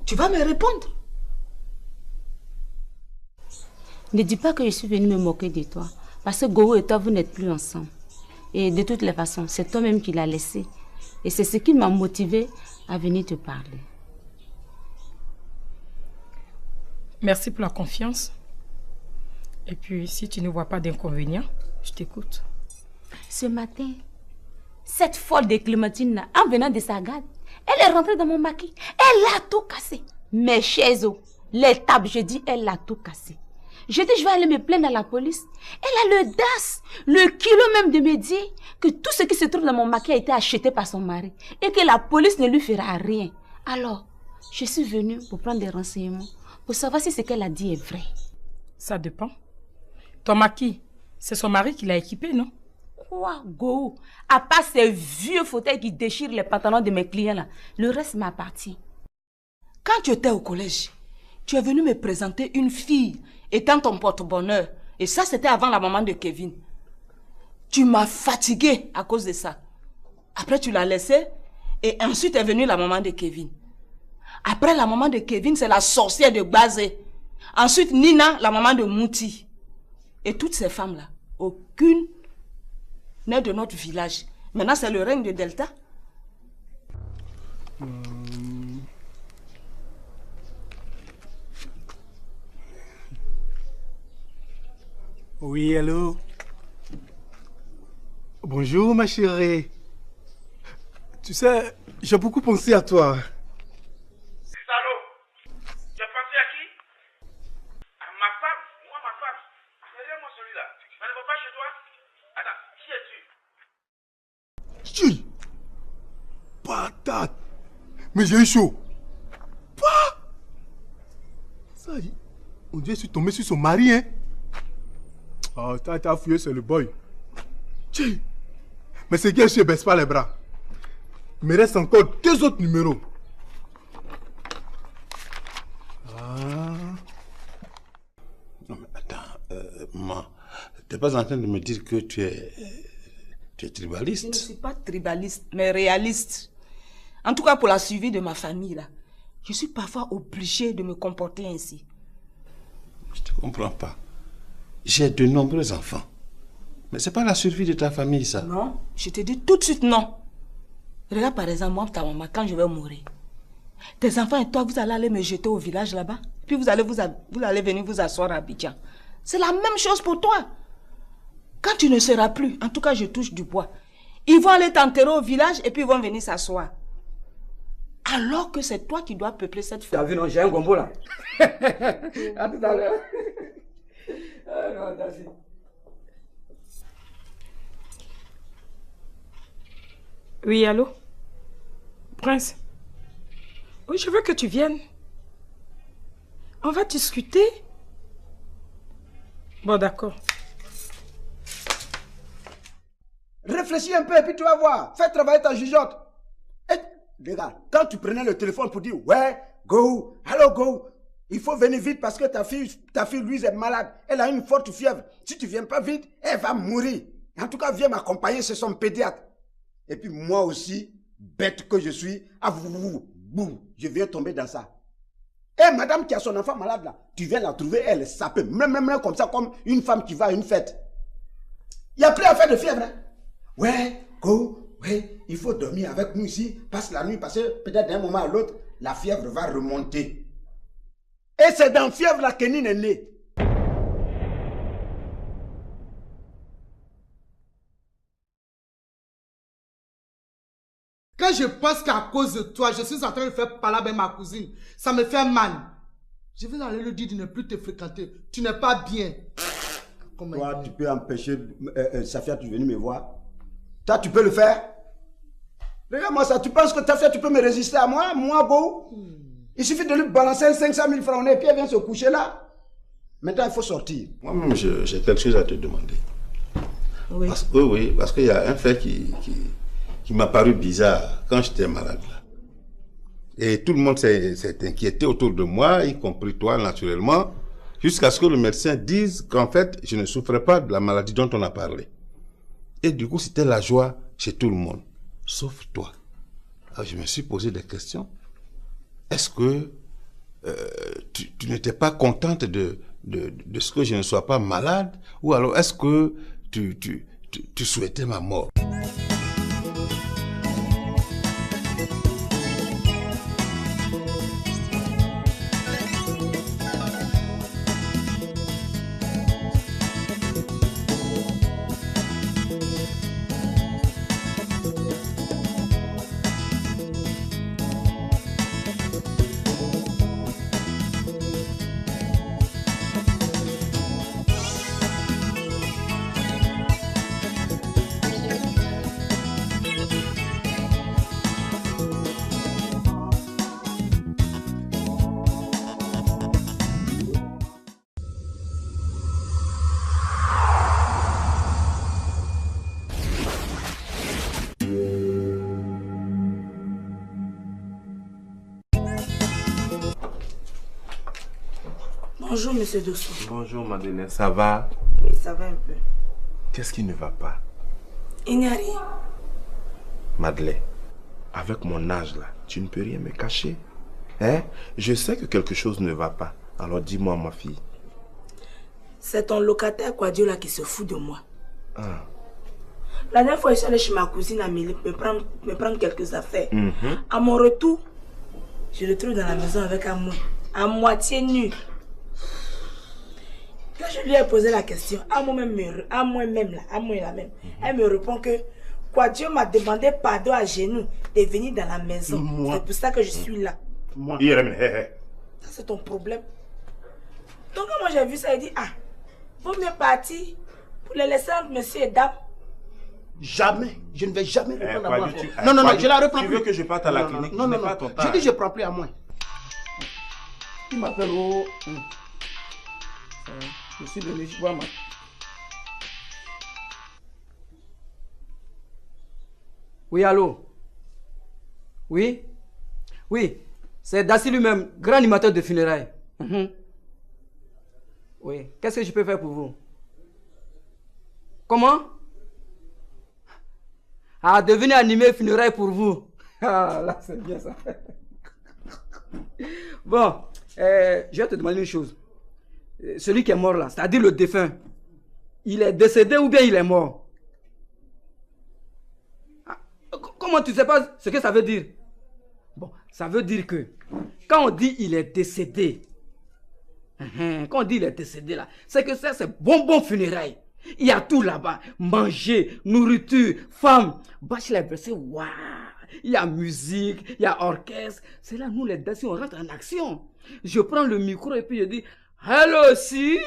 Speaker 12: Tu vas me répondre.
Speaker 13: Ne dis pas que je suis venue me moquer de toi. Parce que Goro et toi, vous n'êtes plus ensemble. Et de toutes les façons, c'est toi-même qui l'as laissé. Et c'est ce qui m'a motivé à venir te parler.
Speaker 14: Merci pour la confiance. Et puis, si tu ne vois pas d'inconvénient, je t'écoute.
Speaker 13: Ce matin, cette folle de Clémentine, en venant de sa garde, elle est rentrée dans mon maquis. Elle a tout cassé. Mes chaises, les tables, je dis, elle a tout cassé. Je dis, je vais aller me plaindre à la police. Elle a l'audace, le kilo même de me dire que tout ce qui se trouve dans mon maquis a été acheté par son mari et que la police ne lui fera rien. Alors, je suis venue pour prendre des renseignements, pour savoir si ce qu'elle a dit est vrai.
Speaker 14: Ça dépend. Ton maquis, c'est son mari qui l'a équipé, non?
Speaker 13: Quoi, Go? À part ces vieux fauteuils qui déchirent les pantalons de mes clients là, le reste m'appartient.
Speaker 12: Quand tu étais au collège, tu es venu me présenter une fille étant ton porte-bonheur. Et ça, c'était avant la maman de Kevin. Tu m'as fatigué à cause de ça. Après, tu l'as laissée et ensuite est venue la maman de Kevin. Après la maman de Kevin, c'est la sorcière de Bazé. Ensuite, Nina, la maman de Mouti. Et toutes ces femmes-là, aucune n'est de notre village. Maintenant, c'est le règne de Delta.
Speaker 9: Oui, allô? Bonjour, ma chérie. Tu sais, j'ai beaucoup pensé à toi.
Speaker 15: Salaud, tu as pensé à qui? À ma femme, moi ma femme. Regarde-moi celui-là. Je ne vais pas chez toi. Attends, qui es-tu?
Speaker 9: Chut! Patate! Mais j'ai eu chaud. Quoi? Ça, on dirait que je suis tombé sur son mari, hein? Oh, t'as fouillé, c'est le boy. Chut! Mais c'est que je ne baisse pas les bras. Il me reste encore 2 autres numéros.
Speaker 10: Non mais attends, maman, tu n'es pas en train de me dire que tu es tribaliste?
Speaker 12: Je ne suis pas tribaliste, mais réaliste. En tout cas pour la survie de ma famille là, je suis parfois obligée de me comporter ainsi.
Speaker 10: Je te comprends pas. J'ai de nombreux enfants. Mais c'est pas la survie de ta famille, ça.
Speaker 12: Non, je te dis tout de suite non. Regarde par exemple, moi, ta maman, quand je vais mourir. Tes enfants et toi, vous allez aller me jeter au village là-bas. Puis vous allez venir vous asseoir à Abidjan. C'est la même chose pour toi. Quand tu ne seras plus, en tout cas je touche du bois, ils vont aller t'enterrer au village et puis ils vont venir s'asseoir. Alors que c'est toi qui dois peupler cette famille.
Speaker 11: T'as vu, non, j'ai un gombo là. À tout à l'heure. Ah, non,
Speaker 14: Oui, allô? Prince? Oui, je veux que tu viennes. On va discuter. Bon, d'accord.
Speaker 8: Réfléchis un peu et puis tu vas voir. Fais travailler ta jugeote. Et, regarde, quand tu prenais le téléphone pour dire ouais, go, hello, go, il faut venir vite parce que ta fille Louise est malade. Elle a une forte fièvre. Si tu ne viens pas vite, elle va mourir. En tout cas, viens m'accompagner chez son pédiatre. Et puis moi aussi, bête que je suis, je viens tomber dans ça. Et madame qui a son enfant malade là, tu viens la trouver, elle est sapée, même comme ça, comme une femme qui va à une fête. Il n'y a plus à faire de fièvre. Hein? Ouais, il faut dormir avec nous ici, passe la nuit, parce que peut-être d'un moment à l'autre, la fièvre va remonter. Et c'est dans la fièvre là que Nine est née.
Speaker 9: Quand je pense qu'à cause de toi, je suis en train de faire parler avec ma cousine, ça me fait mal. Je vais aller lui dire de ne plus te fréquenter. Tu n'es pas bien.
Speaker 8: Toi, tu peux empêcher Safia de venir me voir. Toi, tu peux le faire. Regarde-moi ça. Tu penses que Safia, tu peux me résister à moi? Moi, go. Il suffit de lui balancer 500 000 francs et puis elle vient se coucher là. Maintenant, il faut sortir.
Speaker 10: Moi-même, j'ai quelque chose à te demander.
Speaker 12: Oui.
Speaker 10: Parce qu'il y a un fait qui m'a paru bizarre quand j'étais malade. Là. Et tout le monde s'est inquiété autour de moi, y compris toi, naturellement, jusqu'à ce que le médecin dise qu'en fait, je ne souffrais pas de la maladie dont on a parlé. Et du coup, c'était la joie chez tout le monde, sauf toi. Alors, je me suis posé des questions. Est-ce que tu n'étais pas contente de ce que je ne sois pas malade? Ou alors, est-ce que tu souhaitais ma mort?
Speaker 5: Bonjour, monsieur Dosso.
Speaker 2: Bonjour, Madeleine. Ça va?
Speaker 5: Oui, ça va un peu.
Speaker 2: Qu'est-ce qui ne va pas?
Speaker 5: Il n'y a rien.
Speaker 2: Madeleine, avec mon âge là, tu ne peux rien me cacher. Hein? Je sais que quelque chose ne va pas. Alors dis-moi, ma fille.
Speaker 5: C'est ton locataire Quadio là qui se fout de moi.
Speaker 2: Ah.
Speaker 5: La dernière fois, je suis allée chez ma cousine Amélie me prendre quelques affaires. À mon retour, je le trouve dans la maison avec Amoué, à moitié nu. Quand je lui ai posé la question, Amoué même, elle me répond que Quadio m'a demandé pardon à genoux de venir dans la maison. C'est pour ça que je suis là. Ça, c'est ton problème. Donc, quand moi j'ai vu ça, il dit, vaut mieux partir pour les laisser entre monsieur et dame.
Speaker 8: Jamais. Je ne vais jamais reprendre à moi.
Speaker 9: Non, je la reprends plus.
Speaker 2: Tu veux que je parte à la clinique?
Speaker 9: Non.
Speaker 2: Pas ton temps.
Speaker 9: Je dis je prends plus à moi.
Speaker 11: Il m'appelle au... Je suis venu voir ma... Oui, allô? Oui? Oui, c'est Dassi lui-même, grand animateur de funérailles. Oui, qu'est-ce que je peux faire pour vous? Comment? Devenir animé funérailles pour vous. Là, c'est bien ça. Bon, je vais te demander une chose. Celui qui est mort là, c'est-à-dire le défunt, il est décédé ou bien il est mort? Comment tu ne sais pas ce que ça veut dire? Bon, ça veut dire que quand on dit il est décédé, quand on dit il est décédé là, c'est que ça c'est bonbon funérailles. Il y a tout là-bas, manger, nourriture, femmes. Bachelor, c'est waouh. Il y a musique, il y a orchestre. C'est là nous les Dassi on rentre en action. Je prends le micro et puis je dis hello si,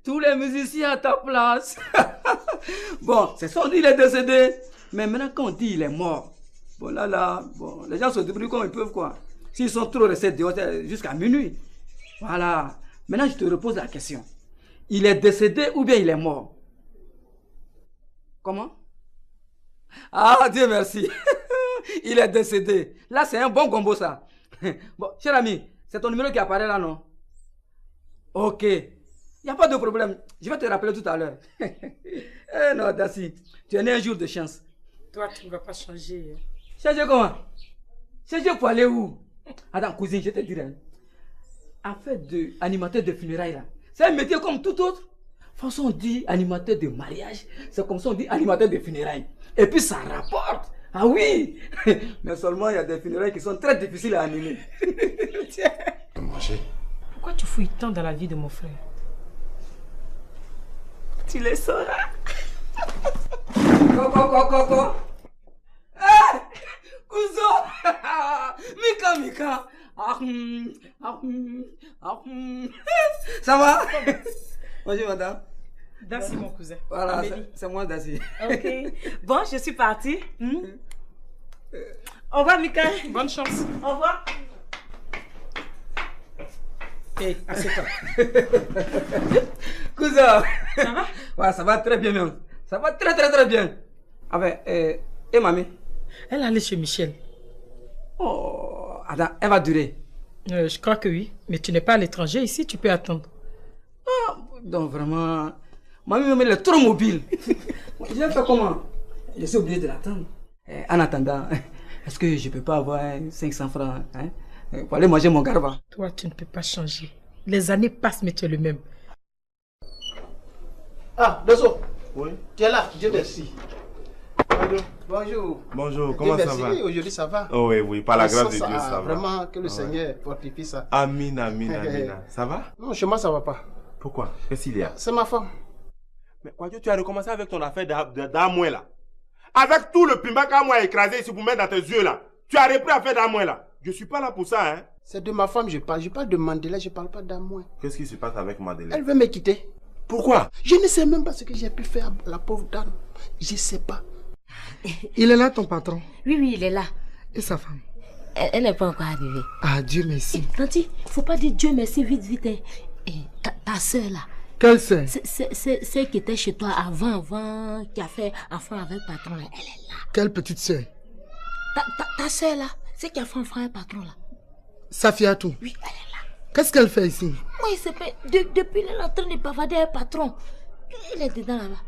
Speaker 11: tous les musiciens à ta place. Bon, c'est ça on dit il est décédé. Mais maintenant quand on dit il est mort, bon là, bon, les gens se débrouillent comme ils peuvent quoi. S'ils sont trop restés dehors jusqu'à minuit. Voilà. Maintenant je te repose la question. Il est décédé ou bien il est mort? Comment? Ah, Dieu merci. Il est décédé. Là, c'est un bon combo, ça. Bon, cher ami, c'est ton numéro qui apparaît là, non? Ok. Il n'y a pas de problème. Je vais te rappeler tout à l'heure. Eh non, Dassi, tu es né un jour de chance.
Speaker 14: Toi, tu ne vas pas changer.
Speaker 11: Changer comment? Changer pour aller où? Attends, cousine, je te dirai. affaire d'animateur de funérailles là, c'est un métier comme tout autre. Façon on dit animateur de mariage, c'est comme ça on dit animateur de funérailles. Et puis ça rapporte. Ah oui. Mais seulement il y a des funérailles qui sont très difficiles à animer.
Speaker 14: Pourquoi tu fouilles tant dans la vie de mon frère?
Speaker 12: Tu le sauras.
Speaker 11: Coco. Ah, Cousin. Mika. Ça va? Bonjour madame.
Speaker 14: Dassi mon cousin.
Speaker 11: Voilà, c'est moi Dassi.
Speaker 12: Ok. Bon, je suis partie. Au revoir Mika.
Speaker 14: Bonne chance.
Speaker 12: Au revoir.
Speaker 14: Hey, assieds-toi.
Speaker 11: Cousin.
Speaker 14: Ça va?
Speaker 11: Ouais, ça va très bien même. Ça va très bien. Ah ben, et mamie?
Speaker 14: Elle est allée chez Michel.
Speaker 11: Oh, attends, elle va durer.
Speaker 14: Je crois que oui. Mais tu n'es pas à l'étranger ici, tu peux attendre.
Speaker 11: Ah, donc vraiment, mamie elle est trop mobile. Je vais faire comment? Je suis obligé de l'attendre. En attendant, est-ce que je peux pas avoir 500 francs pour aller manger mon garba?
Speaker 14: Toi, tu ne peux pas changer. Les années passent, mais tu es le même.
Speaker 9: Ah, Dosso.
Speaker 2: Oui.
Speaker 9: Tu es là, Dieu merci. Bonjour.
Speaker 2: Bonjour, comment ça va?
Speaker 9: Aujourd'hui ça va.
Speaker 2: Oh, oui, par la grâce de Dieu, ça va.
Speaker 9: Vraiment, que le Seigneur fortifie ça.
Speaker 2: Amin. Ça va?
Speaker 9: Non, chez moi ça va pas.
Speaker 2: Pourquoi? Qu'est-ce qu'il y a?
Speaker 9: C'est ma femme.
Speaker 2: Mais Kwadjo, tu as recommencé avec ton affaire d'Amoué là. Avec tout le pimba qu'Amoué a écrasé ici pour mettre dans tes yeux là. Tu as repris l'affaire d'Amoué là. Je suis pas là pour ça, hein.
Speaker 9: C'est de ma femme je parle. Je parle de Mandela, je parle pas d'Amoué.
Speaker 2: Qu'est-ce qui se passe avec Mandela?
Speaker 9: Elle veut me quitter.
Speaker 2: Pourquoi?
Speaker 9: Je ne sais même pas ce que j'ai pu faire à la pauvre dame. Je sais pas.
Speaker 17: Il est là ton patron?
Speaker 3: Oui, il est là.
Speaker 17: Et sa femme?
Speaker 3: Elle n'est pas encore arrivée.
Speaker 17: Ah, Dieu merci.
Speaker 3: Tanti, faut pas dire Dieu merci vite. Hein. Et ta soeur là.
Speaker 17: Quelle soeur?
Speaker 3: C'est celle qui était chez toi avant, qui a fait enfant avec le patron là. Elle est là.
Speaker 17: Quelle petite soeur?
Speaker 3: Ta soeur là, c'est qui a fait enfant avec le patron là.
Speaker 17: Safiatou?
Speaker 3: Oui, elle est là.
Speaker 17: Qu'est-ce qu'elle fait ici?
Speaker 3: Moi, il s'est fait. Depuis, elle est en train de bavader avec le patron. Elle est dedans là-bas.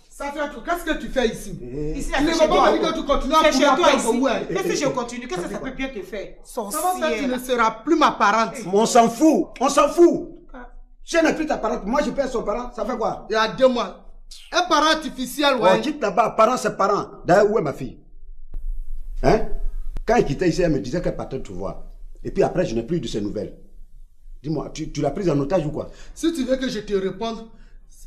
Speaker 17: Safiatou, qu'est-ce que tu fais ici?
Speaker 12: Ici,
Speaker 17: tu ne vas pas me dire que tu continues à courir après Boué.
Speaker 12: Qu'est-ce que je continue? Qu'est-ce que ça peut bien te faire?
Speaker 17: Ça va faire, tu ne seras plus ma parente.
Speaker 8: On s'en fout, on s'en fout. Si elle n'est plus ta parente, moi je paie son parent, ça fait quoi?
Speaker 17: Il y a 2 mois. Un parent artificiel, ouais.
Speaker 8: On quitte là-bas, parent c'est parent. D'ailleurs, où est ma fille? Hein? Quand elle quittait ici, elle me disait qu'elle partait te voir. Et puis après, je n'ai plus de ses nouvelles. Dis-moi, tu l'as prise en otage ou quoi?
Speaker 17: Si tu veux que je te réponde,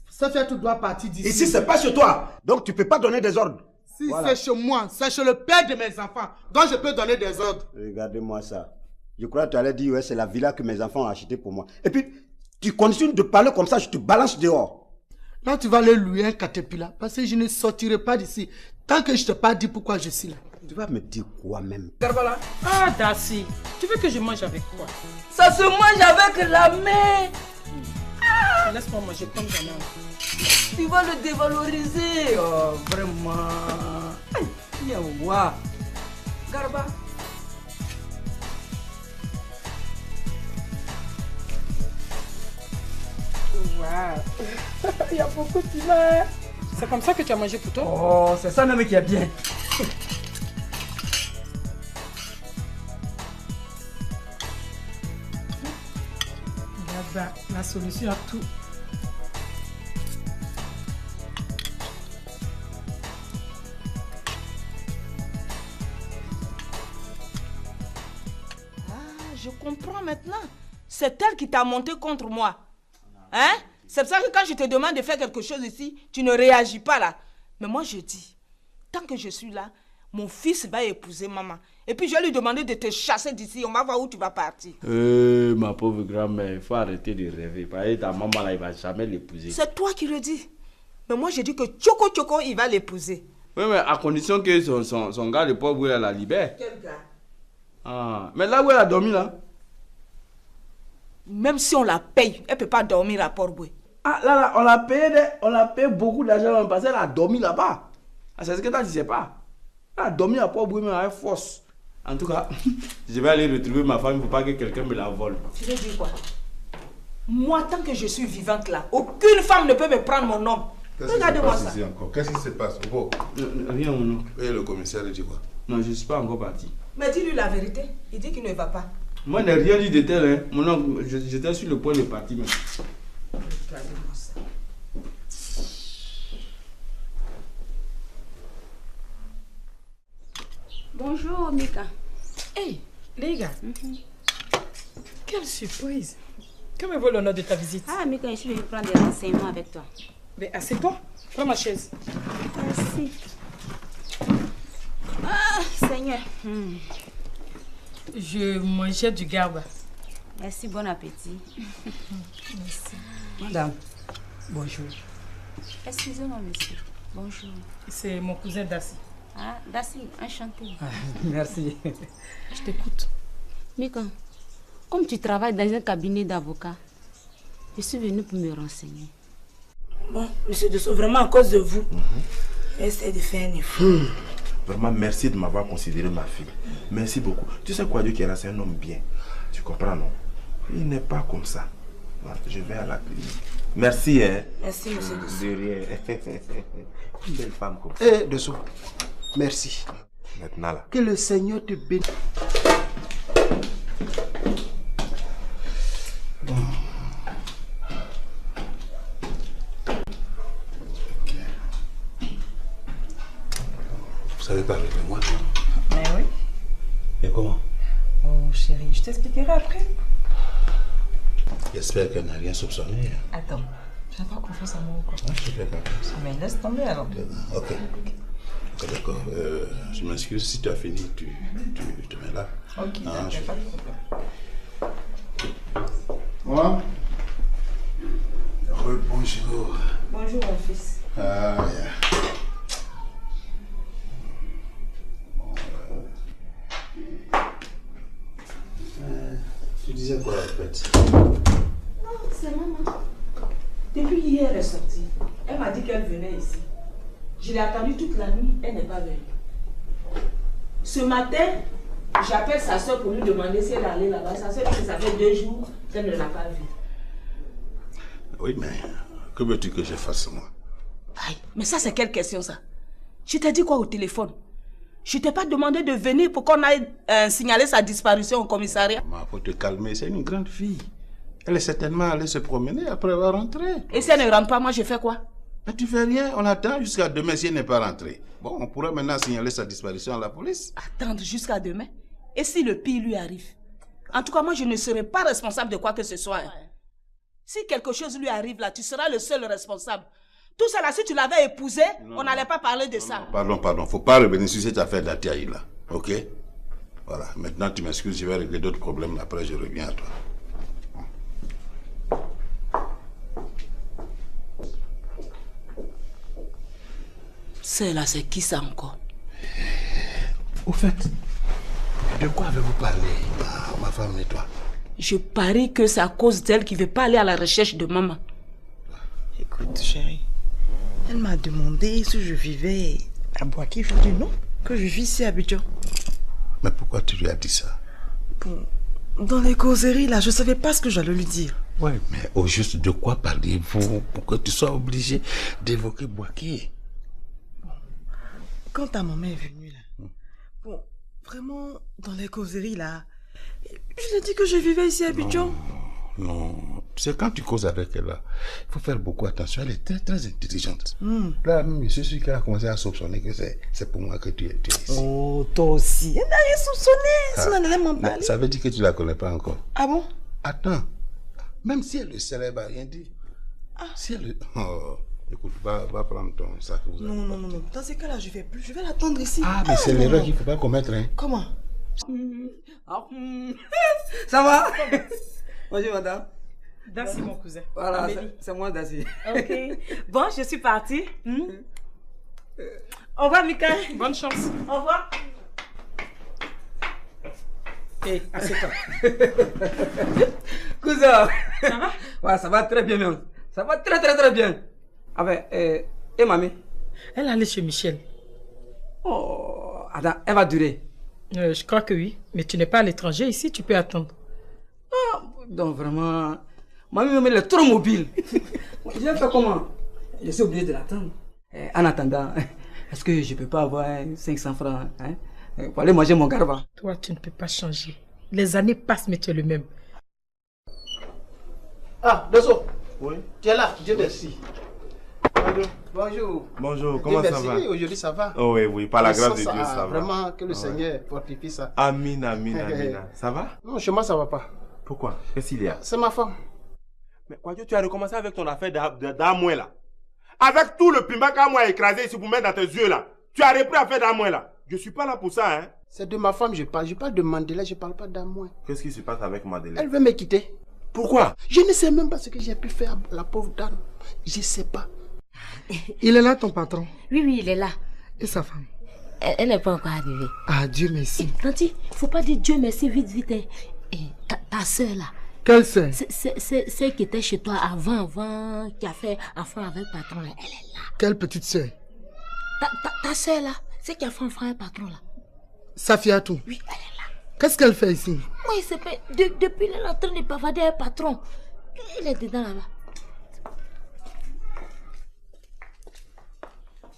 Speaker 17: Safiatou doit partir d'ici.
Speaker 8: Ici, c'est pas chez toi. Donc, tu peux pas donner des ordres.
Speaker 17: Si voilà. C'est chez moi, c'est chez le père de mes enfants. Donc, je peux donner des ordres.
Speaker 8: Regardez-moi ça. Je crois que tu allais dire, ouais, c'est la villa que mes enfants ont achetée pour moi. Et puis, tu continues de parler comme ça, je te balance dehors.
Speaker 17: Là, tu vas aller louer un caterpillar. Parce que je ne sortirai pas d'ici. Tant que je ne t'ai pas dit pourquoi je suis là.
Speaker 8: Tu vas me dire quoi même?
Speaker 14: Garbala. Ah, Dassi. Tu veux que je mange avec quoi?
Speaker 12: Ça se mange avec la main.
Speaker 14: Ah. Laisse-moi manger comme j'en ai envie.
Speaker 12: Tu vas le dévaloriser. Oh, vraiment. Yawa. Garba.
Speaker 14: Waouh. Il y a beaucoup de piment. C'est comme ça que tu as mangé pour toi?
Speaker 11: Oh, c'est ça même qui est bien.
Speaker 14: La solution à tout.
Speaker 12: Ah, je comprends maintenant. C'est elle qui t'a monté contre moi. Hein? C'est pour ça que quand je te demande de faire quelque chose ici, tu ne réagis pas là. Mais moi je dis, tant que je suis là, mon fils va épouser maman. Et puis je vais lui demander de te chasser d'ici. On va voir où tu vas partir.
Speaker 18: Ma pauvre grand-mère, il faut arrêter de rêver. Parce que ta maman là, il va jamais l'épouser.
Speaker 12: C'est toi qui le dis. Mais moi je dis que Choco, il va l'épouser.
Speaker 18: Oui, mais à condition que son gars, le pauvre, il la libère.
Speaker 12: Quel gars?
Speaker 18: Ah, mais là où elle a dormi là?
Speaker 12: Même si on la paye, elle ne peut pas dormir à Port-Boué.
Speaker 18: Ah, là, on l'a payé beaucoup d'argent parce qu'elle a dormi là-bas. Ah, c'est ce que tu ne sais pas. Elle a dormi à Port-Boué, mais avec force. En tout cas, je vais aller retrouver ma femme pour pas que quelqu'un me la vole.
Speaker 12: Tu veux dire quoi? Moi, tant que je suis vivante là, aucune femme ne peut me prendre mon nom. Regardez-moi ça.
Speaker 10: Qu'est-ce qui se passe?
Speaker 18: Rien, mon nom.
Speaker 10: Et le commissaire dit quoi?
Speaker 18: Non, je ne suis pas encore parti.
Speaker 12: Mais dis-lui la vérité. Il dit qu'il ne va pas.
Speaker 18: Moi, je n'ai rien dit de tel. Hein. Mon oncle, j'étais sur le point de partir. Mais...
Speaker 12: Regardez-moi ça.
Speaker 13: Bonjour, Mika.
Speaker 14: Hey, les gars. Quelle surprise. Comment vaut l'honneur de ta visite?
Speaker 13: Ah, Mika, je suis venue prendre des renseignements avec toi.
Speaker 14: Mais assieds-toi. Prends ma chaise.
Speaker 13: Merci. Ah, Seigneur.
Speaker 14: Je mangeais du garba.
Speaker 13: Merci, bon appétit.
Speaker 14: Merci.
Speaker 11: Madame, bonjour.
Speaker 13: Excusez-moi, monsieur. Bonjour.
Speaker 14: C'est mon cousin Dassi.
Speaker 13: Ah, Dassi, enchanté.
Speaker 11: Merci.
Speaker 14: Je t'écoute.
Speaker 13: Mika, comme tu travailles dans un cabinet d'avocat, je suis venue pour me renseigner.
Speaker 5: Bon, monsieur Dessau, vraiment à cause de vous, j'essaie de faire un effort.
Speaker 2: Vraiment, merci de m'avoir considéré ma fille. Merci beaucoup. Tu sais quoi, Dieu qui est là, c'est un homme bien. Tu comprends, non? Il n'est pas comme ça. Voilà, je vais à la clinique. Merci, hein?
Speaker 5: Merci, monsieur Dessau.
Speaker 2: De rien. Une belle femme comme ça.
Speaker 17: Eh, Dessau, merci.
Speaker 2: Maintenant, là.
Speaker 17: Que le Seigneur te bénisse.
Speaker 10: Vous savez parler de moi?
Speaker 7: Mais oui.
Speaker 10: Et comment?
Speaker 7: Oh chérie, je t'expliquerai après.
Speaker 10: J'espère qu'elle n'a rien soupçonné.
Speaker 7: Attends, tu n'as pas confiance en moi ou quoi?
Speaker 10: Je te fais confiance.
Speaker 7: Mais laisse tomber alors.
Speaker 10: Ok. Ok, d'accord. Je m'excuse, si tu as fini, tu te mets là.
Speaker 7: Ok,
Speaker 10: Ah,
Speaker 7: d'accord, pas de problème.
Speaker 10: Moi? Bonjour.
Speaker 12: Bonjour, mon fils.
Speaker 10: Ah, yeah. Tu disais quoi, en fait?
Speaker 12: Non, c'est maman. Depuis hier, elle est sortie. Elle m'a dit qu'elle venait ici. Je l'ai attendue toute la nuit, elle n'est pas venue. Ce matin, j'appelle sa soeur pour lui demander si elle allait là-bas. Sa soeur dit que ça fait 2 jours qu'elle ne l'a pas vue.
Speaker 10: Oui, mais que veux-tu que je fasse, moi?
Speaker 12: Aïe, mais ça, c'est quelle question, ça? Je t'ai dit quoi au téléphone? Je t'ai pas demandé de venir pour qu'on aille signaler sa disparition au commissariat.
Speaker 10: Il faut te calmer, c'est une grande fille. Elle est certainement allée se promener après avoir rentré.
Speaker 12: Et si elle ne rentre pas, moi je fais quoi?
Speaker 10: Mais tu fais rien, on attend jusqu'à demain si elle n'est pas rentrée. Bon, on pourrait maintenant signaler sa disparition à la police.
Speaker 12: Attendre jusqu'à demain? Et si le pire lui arrive? En tout cas, moi je ne serai pas responsable de quoi que ce soit. Si quelque chose lui arrive là, tu seras le seul responsable. Tout ça là, si tu l'avais épousé, on n'allait pas parler de ça.
Speaker 10: Pardon, faut pas revenir sur cette affaire d'Atiaï là, ok? Voilà, maintenant tu m'excuses, je vais régler d'autres problèmes, après je reviens à toi.
Speaker 12: Celle-là, c'est qui ça encore?
Speaker 10: Au fait, de quoi avez-vous parlé, ma femme et toi?
Speaker 12: Je parie que c'est à cause d'elle qui ne veut pas aller à la recherche de maman.
Speaker 7: Écoute, chérie, elle m'a demandé si je vivais à Boaké. Je lui ai dit non, que je vis ici à Abidjan.
Speaker 10: Mais pourquoi tu lui as dit ça?
Speaker 7: Bon, dans les causeries, là, je ne savais pas ce que j'allais lui dire.
Speaker 10: Oui, mais au juste de quoi parliez-vous pour que tu sois obligé d'évoquer Boaké?
Speaker 7: Quand ta maman est venue, là, bon, vraiment, dans les causeries, là, je lui ai dit que je vivais ici à Abidjan.
Speaker 10: Non, c'est quand tu causes avec elle, là, il faut faire beaucoup attention. Elle est très, très intelligente. Là, je suis sûr qu'elle a commencé à soupçonner que c'est pour moi que tu es ici.
Speaker 7: Oh, toi aussi. Elle n'a rien soupçonné, sinon elle allait m'en parler.
Speaker 10: Ça veut dire que tu la connais pas encore.
Speaker 7: Ah bon?
Speaker 10: Attends, même si elle le savait, elle va rien dire. Si elle... Oh, écoute, va prendre ton sac.
Speaker 7: Non. Dans ces cas-là, je vais plus. Je vais l'attendre ici.
Speaker 10: Ah, mais c'est l'erreur qu'il ne faut pas commettre. Hein.
Speaker 7: Comment?
Speaker 11: Ça va? Bonjour, madame.
Speaker 14: Dassi, mon cousin.
Speaker 11: Voilà, c'est moi, Dassi.
Speaker 12: Ok. Bon, je suis partie. Au revoir, Mika.
Speaker 14: Bonne chance.
Speaker 12: Au revoir.
Speaker 14: Hé, assieds-toi.
Speaker 11: Cousin.
Speaker 14: Ça va?
Speaker 11: Ouais, ça va très bien même. Ça va très, très, très bien. Ah ben, et mamie?
Speaker 14: Elle allait chez Michel.
Speaker 11: Oh, attends, elle va durer.
Speaker 14: Je crois que oui. Mais tu n'es pas à l'étranger ici, tu peux attendre.
Speaker 11: Ah, donc vraiment, mamie elle est trop mobile. Je vais faire comment? Je suis obligé de l'attendre. En attendant, est-ce que je peux pas avoir 500 francs Pour aller manger mon garba.
Speaker 14: Toi, tu ne peux pas changer. Les années passent, mais tu es le même.
Speaker 8: Ah, Dosso.
Speaker 2: Oui.
Speaker 8: Tu es là, Dieu merci. Bonjour.
Speaker 2: Bonjour, comment ça va?
Speaker 8: Aujourd'hui ça va.
Speaker 2: Oh, oui, par la grâce de Dieu, ça va.
Speaker 8: Vraiment, que le Seigneur fortifie ça.
Speaker 2: Amin, amin, amin. Ça va?
Speaker 8: Non, chez moi ça va pas.
Speaker 2: Pourquoi? Qu'est-ce qu'il y a?
Speaker 8: C'est ma femme.
Speaker 2: Mais Kwadjo, tu as recommencé avec ton affaire d'Amoué là. Avec tout le pimba qu'Amoué a écrasé ici pour mettre dans tes yeux là. Tu as repris l'affaire d'Amoué là. Je suis pas là pour ça, hein.
Speaker 8: C'est de ma femme je parle. Je parle de Mandela, je parle pas d'Amoué.
Speaker 2: Qu'est-ce qui se passe avec Mandela?
Speaker 8: Elle veut me quitter.
Speaker 2: Pourquoi?
Speaker 8: Je ne sais même pas ce que j'ai pu faire à la pauvre dame. Je sais pas.
Speaker 9: Il est là, ton patron?
Speaker 3: Oui, il est là.
Speaker 9: Et sa femme?
Speaker 3: Elle n'est pas encore arrivée.
Speaker 9: Ah, Dieu merci.
Speaker 3: Tanti, faut pas dire Dieu merci vite, vite. Et ta soeur là.
Speaker 9: Quelle soeur?
Speaker 3: C'est celle qui était chez toi avant, qui a fait enfant avec le patron là. Elle est là.
Speaker 9: Quelle petite soeur?
Speaker 3: Ta soeur là, c'est qui a fait enfant avec le patron là.
Speaker 9: Safiatou?
Speaker 3: Oui, elle est là.
Speaker 9: Qu'est-ce qu'elle fait ici?
Speaker 3: Moi, il s'est fait. Depuis, elle est en train de bavader avec le patron. Elle est dedans là-bas.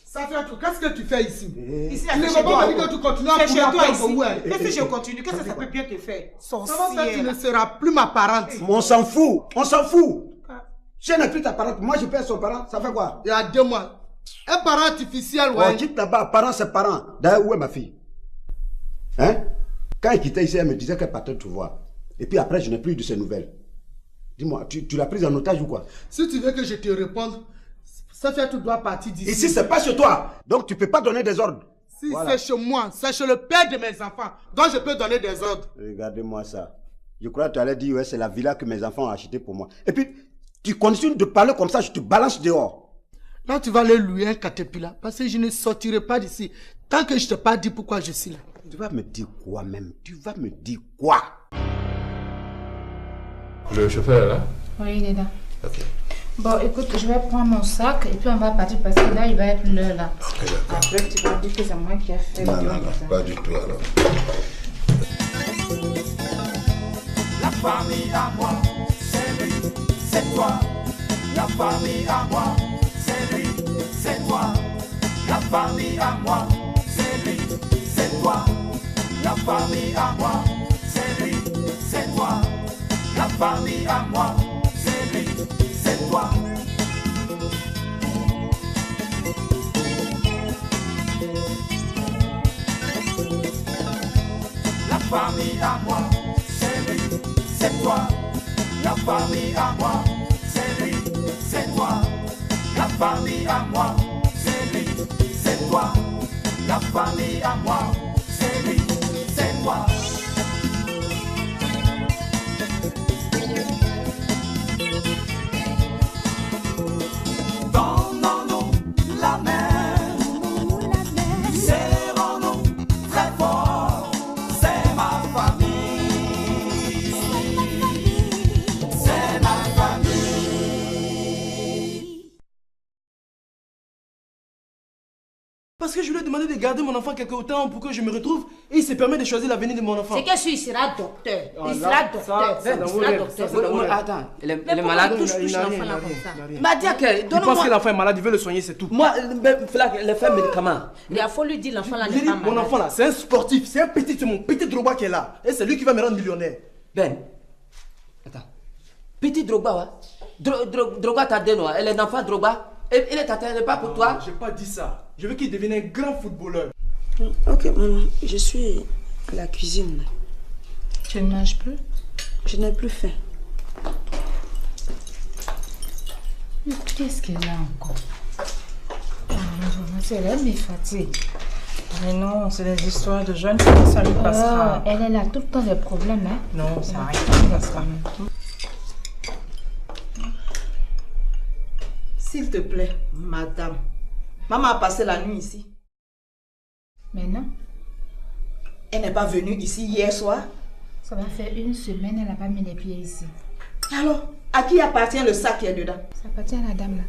Speaker 9: Safiatou, qu'est-ce que tu fais ici?
Speaker 12: Ici,
Speaker 9: tu ne vas pas me dire que tu continues à
Speaker 12: chez toi ici.
Speaker 9: ouais.
Speaker 12: Mais si je continue, qu'est-ce que ça peut bien te faire?
Speaker 9: Ça va faire, tu ne seras plus ma parente.
Speaker 8: On s'en fout, on s'en fout. Si elle n'est plus ta parente, moi je peux être son parent, ça fait quoi?
Speaker 9: Il y a 2 mois. Un parent artificiel, ouais.
Speaker 8: On quitte là-bas, parent c'est parent. D'ailleurs, où est ma fille? Hein? Quand elle quittait ici, elle me disait qu'elle partait te voir. Et puis après, je n'ai plus eu de ses nouvelles. Dis-moi, tu l'as prise en otage ou quoi?
Speaker 9: Si tu veux que je te réponde, Safiatou doit partir d'ici.
Speaker 8: Ici, c'est pas chez toi. Donc, tu peux pas donner des ordres.
Speaker 9: Si c'est chez moi, c'est chez le père de mes enfants. Donc, je peux donner des ordres.
Speaker 8: Regardez-moi ça. Je crois que tu allais dire, ouais, c'est la villa que mes enfants ont achetée pour moi. Et puis, tu continues de parler comme ça, je te balance dehors.
Speaker 9: Là, tu vas aller louer un caterpillar. Parce que je ne sortirai pas d'ici. Tant que je ne t'ai pas dit pourquoi je suis là.
Speaker 8: Tu vas me dire quoi même? Tu vas me dire quoi?
Speaker 10: Le chauffeur est là?
Speaker 6: Oui, il est là.
Speaker 10: Ok.
Speaker 6: Bon, écoute, je vais prendre mon sac et puis on va partir parce que là, il va être l'heure là.
Speaker 10: Ok, d'accord.
Speaker 6: Après, tu vas dire que c'est moi qui ai fait
Speaker 10: Non, pas du tout alors.
Speaker 1: La famille à moi, c'est lui, c'est toi. La famille à moi, c'est lui, c'est toi. La famille à moi, c'est lui, c'est toi. La famille à moi, c'est lui, c'est toi. La famille à moi, c'est lui, c'est toi. La famille à moi, c'est lui, c'est toi. La famille à moi, c'est lui, c'est toi. La famille à moi, c'est lui, c'est toi. La famille à moi, c'est lui, c'est toi. Donnons-nous la main, serrons-nous très fort. C'est ma famille, c'est ma famille.
Speaker 11: Parce que je lui ai demandé de garder mon enfant quelque temps pour que je me retrouve et il se permet de choisir l'avenir de mon enfant.
Speaker 3: C'est qu'il sera docteur.
Speaker 11: Ah,
Speaker 3: Il
Speaker 11: là,
Speaker 3: sera docteur.
Speaker 11: ça,
Speaker 3: Il sera docteur.
Speaker 4: Attends, elle est
Speaker 3: Mais
Speaker 4: malade.
Speaker 3: pourquoi touche l'enfant là comme ça?
Speaker 4: M'a dit que.
Speaker 11: Il pense que l'enfant est malade, il veut le soigner, c'est tout.
Speaker 4: Moi, elle fait médicaments.
Speaker 3: Il faut lui dire l'enfant là
Speaker 11: J'ai
Speaker 3: n'est
Speaker 11: dit,
Speaker 3: pas
Speaker 11: mon
Speaker 3: malade.
Speaker 11: enfant là, c'est un sportif, c'est mon petit Drogba qui est là. Et c'est lui qui va me rendre millionnaire.
Speaker 4: Ben, attends. Petit Drogba, ouais. Drogba t'a donné, elle est enfant Drogba. Et il est atteint, pas pour toi.
Speaker 11: J'ai pas dit ça. Je veux qu'il devienne un grand footballeur.
Speaker 5: Ok, maman, je suis à la cuisine.
Speaker 6: Tu ne manges plus?
Speaker 5: Je n'ai plus faim.
Speaker 6: Mais qu'est-ce qu'elle a encore? C'est elle, mais fatigue.
Speaker 7: Mais non, c'est des histoires de jeunes filles, ça lui passera.
Speaker 6: Elle a tout le temps des problèmes, hein?
Speaker 7: Non, ça arrive pas, ça.
Speaker 12: S'il te plaît, madame. Maman a passé la nuit ici.
Speaker 6: Mais non.
Speaker 12: Elle n'est pas venue ici hier soir.
Speaker 6: Ça va faire 1 semaine, elle n'a pas mis les pieds ici.
Speaker 12: Alors, à qui appartient le sac qui est dedans?
Speaker 6: Ça appartient à la dame là.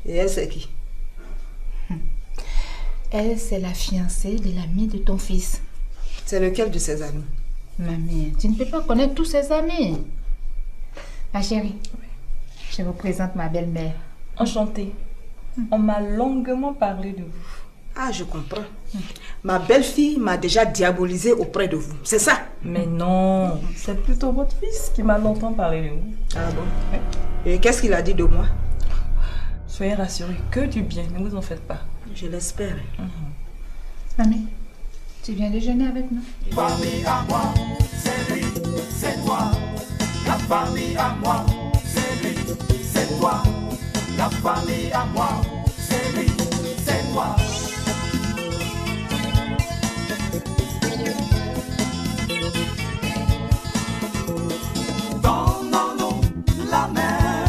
Speaker 12: Et elle, c'est qui?
Speaker 6: Elle, c'est la fiancée de l'ami de ton fils.
Speaker 12: C'est lequel de ses amis?
Speaker 6: Mamie, tu ne peux pas connaître tous ses amis. Ma chérie, je vous présente ma belle-mère.
Speaker 7: Enchantée. On m'a longuement parlé de vous.
Speaker 12: Ah, je comprends. Ma belle-fille m'a déjà diabolisé auprès de vous, c'est ça?
Speaker 7: Mais non, c'est plutôt votre fils qui m'a longtemps parlé de vous.
Speaker 12: Ah bon? Et qu'est-ce qu'il a dit de moi?
Speaker 7: Soyez rassurés, que du bien, ne vous en faites pas.
Speaker 12: Je l'espère.
Speaker 6: Mamie, tu viens déjeuner avec nous?
Speaker 1: Famille à moi, c'est lui, c'est toi. La famille à moi, c'est lui, c'est toi. La famille à moi, c'est lui, c'est toi. Donnons-nous la main,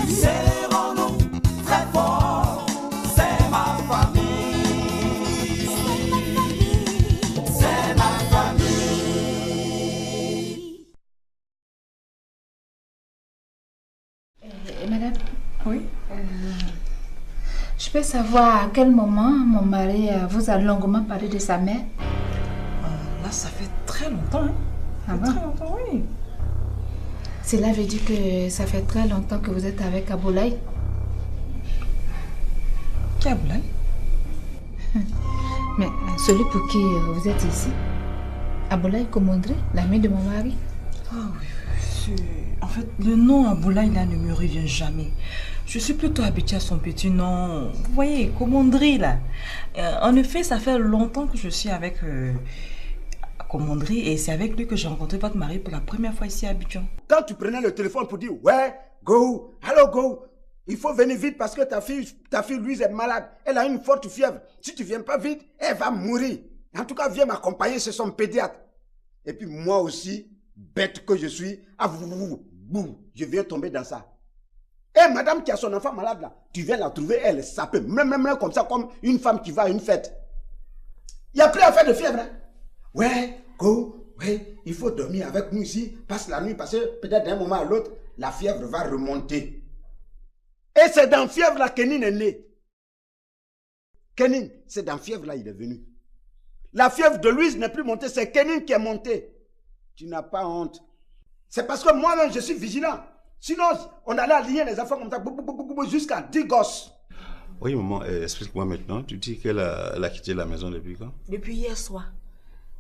Speaker 1: serrons-nous très fort, c'est ma famille, c'est ma famille.
Speaker 6: Madame?
Speaker 7: Oui?
Speaker 6: Je peux savoir à quel moment mon mari vous a longuement parlé de sa mère?
Speaker 7: Là, ça fait très longtemps. Hein?
Speaker 6: Ah bon?
Speaker 7: Très longtemps, oui.
Speaker 6: Cela veut dire que ça fait très longtemps que vous êtes avec Aboulaye?
Speaker 7: Qui Aboulaye?
Speaker 6: Mais celui pour qui vous êtes ici? Aboulaye Komondré, l'ami de mon mari?
Speaker 7: Ah oui, en fait, le nom Aboulaye là ne me revient jamais. Je suis plutôt habituée à son petit nom. Vous voyez, Komondri là. En effet, ça fait longtemps que je suis avec Komondri et c'est avec lui que j'ai rencontré votre mari pour la première fois ici à Abidjan.
Speaker 8: Quand tu prenais le téléphone pour dire ouais, go, hello go, il faut venir vite parce que ta fille Louise est malade. Elle a une forte fièvre. Si tu viens pas vite, elle va mourir. En tout cas, viens m'accompagner chez son pédiatre. Et puis moi aussi, bête que je suis, je viens tomber dans ça. Et madame qui a son enfant malade là, tu viens la trouver, elle est sapée, même comme ça, comme une femme qui va à une fête. Il n'y a plus affaire de fièvre. Hein? Ouais, go, ouais, il faut dormir avec nous ici, passe la nuit, parce que peut-être d'un moment à l'autre, la fièvre va remonter. Et c'est dans fièvre là Kenin est né. Kenin, c'est dans fièvre là il est venu. La fièvre de Louise n'est plus montée, c'est Kenin qui est monté. Tu n'as pas honte. C'est parce que moi-même je suis vigilant. Sinon, on allait aligner les enfants comme ça, jusqu'à 10 gosses.
Speaker 10: Oui, maman, explique-moi maintenant. Tu dis qu'elle a quitté la maison depuis quand?
Speaker 12: Depuis hier soir.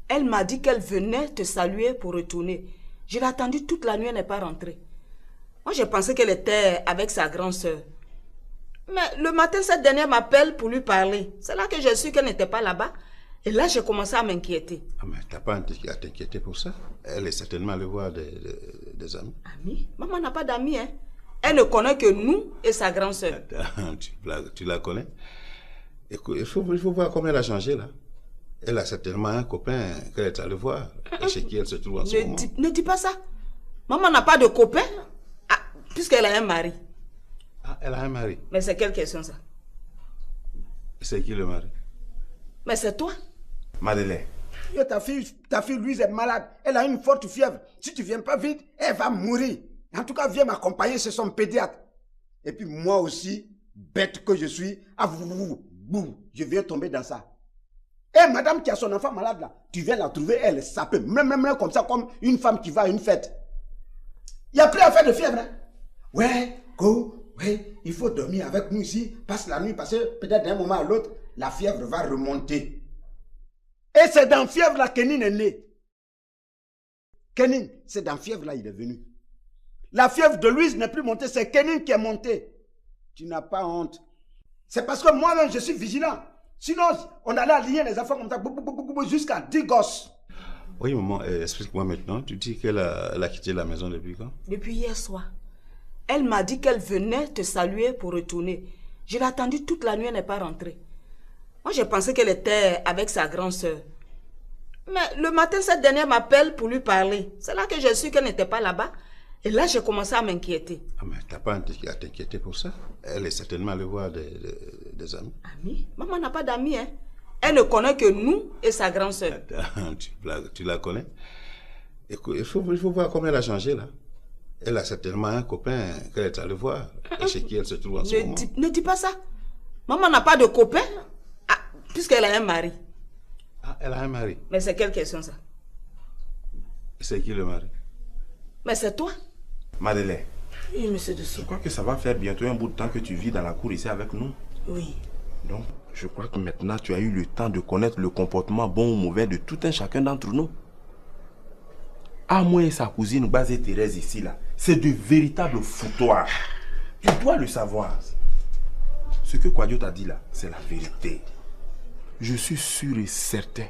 Speaker 12: Elle m'a dit qu'elle venait te saluer pour retourner. Je l'ai attendue toute la nuit, elle n'est pas rentrée. Moi, je pensais qu'elle était avec sa grande soeur. Mais le matin, cette dernière m'appelle pour lui parler. C'est là que j'ai su qu'elle n'était pas là-bas. Et là, j'ai commencé à m'inquiéter.
Speaker 10: Ah, mais t'as pas à t'inquiéter pour ça. Elle est certainement allée voir des amis.
Speaker 12: Amis? Maman n'a pas d'amis, hein. Elle ne connaît que nous et sa grande soeur.
Speaker 10: Tu la connais? Écoute, il faut voir comment elle a changé, là. Elle a certainement un copain qu'elle est allée voir et chez qui elle se trouve en ce moment.
Speaker 12: Ne dis pas ça. Maman n'a pas de copain, puisqu'elle a un mari.
Speaker 10: Ah, elle a un mari?
Speaker 12: Mais c'est quelle question, ça?
Speaker 10: C'est qui le mari?
Speaker 12: Mais c'est toi.
Speaker 2: Madeleine.
Speaker 8: Ta fille Louise est malade. Elle a une forte fièvre. Si tu viens pas vite, elle va mourir. En tout cas, viens m'accompagner chez son pédiatre. Et puis moi aussi, bête que je suis, je viens tomber dans ça. Et madame qui a son enfant malade là, tu viens la trouver, elle est sapée, même comme ça, comme une femme qui va à une fête. Il n'y a plus affaire de fièvre. Hein? Ouais, go, ouais, il faut dormir avec nous ici, passe la nuit, parce que peut-être d'un moment à l'autre, la fièvre va remonter. Et c'est dans fièvre là Kenin est né. Kenin, c'est dans fièvre là il est venu. La fièvre de Louise n'est plus montée, c'est Kenin qui est monté. Tu n'as pas honte. C'est parce que moi-même je suis vigilant. Sinon, on allait aligner les enfants comme ça, jusqu'à 10 gosses.
Speaker 10: Oui, maman, explique-moi maintenant. Tu dis qu'elle a quitté la maison depuis quand?
Speaker 12: Depuis hier soir. Elle m'a dit qu'elle venait te saluer pour retourner. Je l'ai attendue toute la nuit, elle n'est pas rentrée. Moi, je pensais qu'elle était avec sa grande soeur. Mais le matin, cette dernière m'appelle pour lui parler. C'est là que j'ai su qu'elle n'était pas là-bas. Et là, j'ai commencé à m'inquiéter.
Speaker 10: Ah, mais t'as pas à t'inquiéter pour ça. Elle est certainement allée voir des amis.
Speaker 12: Amis? Maman n'a pas d'amis, hein. Elle ne connaît que nous et sa grande soeur.
Speaker 10: Tu la connais? Écoute, il faut voir comment elle a changé, là. Elle a certainement un copain qu'elle est allée voir et chez qui elle se trouve en ce moment.
Speaker 12: Ne dis pas ça. Maman n'a pas de copain, puisqu'elle a un mari.
Speaker 10: Ah, elle a un mari?
Speaker 12: Mais c'est quelle question, ça?
Speaker 10: C'est qui le mari?
Speaker 12: Mais c'est toi.
Speaker 2: Madeleine.
Speaker 12: Oui, monsieur Dessous.
Speaker 2: Je crois que ça va faire bientôt un bout de temps que tu vis dans la cour ici avec nous.
Speaker 12: Oui.
Speaker 2: Donc, Je crois que maintenant tu as eu le temps de connaître le comportement bon ou mauvais de tout un chacun d'entre nous. À moi et sa cousine Basé Thérèse ici là, c'est de véritables foutoirs. Tu dois le savoir. Ce que Kwadjo t'a dit là, c'est la vérité. Je suis sûr et certain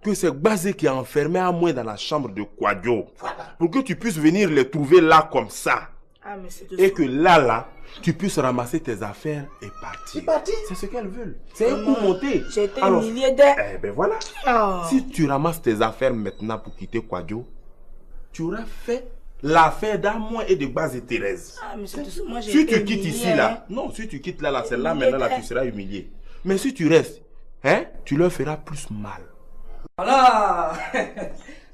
Speaker 2: que c'est Basé qui a enfermé à moi dans la chambre de Kwadjo. Voilà. Pour que tu puisses venir les trouver là comme ça.
Speaker 5: Ah, mais c'est
Speaker 2: et que là, tu puisses ramasser tes affaires et partir. C'est ce qu'elles veulent. C'est un coup monté.
Speaker 5: J'ai été humilié de...
Speaker 2: Eh ben voilà.
Speaker 5: Oh.
Speaker 2: Si tu ramasses tes affaires maintenant pour quitter Kwadjo, tu auras fait l'affaire d'Amoin et de Basé Thérèse.
Speaker 5: Ah, mais c'est moi, j'ai
Speaker 2: si
Speaker 5: été
Speaker 2: tu quittes
Speaker 5: humilié,
Speaker 2: ici, là, non, si tu quittes là, celle-là, maintenant, là, tu seras humilié. Mais si tu restes, hein, tu leur feras plus mal.
Speaker 11: Voilà.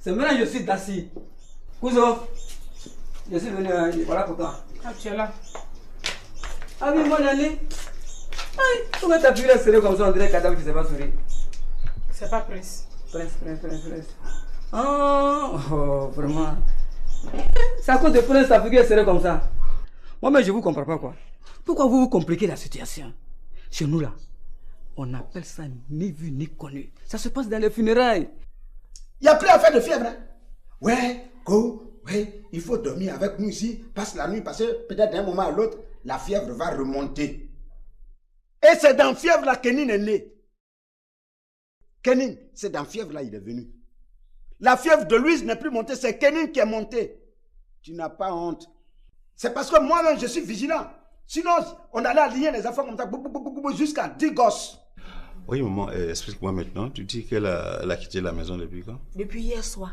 Speaker 11: C'est maintenant que je suis d'assis. Cousin, je suis venu, voilà pour toi.
Speaker 14: Ah, tu es là.
Speaker 11: Ah oui, mon ami. Aïe, pourquoi t'as pu la serrer comme ça, on dirait cadavre qui ne s'est pas souri?
Speaker 14: C'est pas Prince.
Speaker 11: Prince. Oh, vraiment. C'est à cause de Prince, ta figure est serrée comme ça. Moi, mais je vous comprends pas quoi. Pourquoi vous compliquez la situation? Chez nous là, on appelle ça ni vu ni connu. Ça se passe dans les funérailles.
Speaker 8: Il n'y a plus affaire de fièvre. Hein? Ouais, il faut dormir avec nous ici, passe la nuit, parce que peut-être d'un moment à l'autre, la fièvre va remonter. Et c'est dans fièvre là que Kenin est né. Kenin, c'est dans fièvre là il est venu. La fièvre de Louise n'est plus montée, c'est Kenin qui est monté. Tu n'as pas honte. C'est parce que moi-même je suis vigilant. Sinon, on allait aligner les enfants comme ça, jusqu'à 10 gosses.
Speaker 10: Oui, maman, explique-moi maintenant. Tu dis qu'elle a quitté la maison depuis quand?
Speaker 12: Depuis hier soir.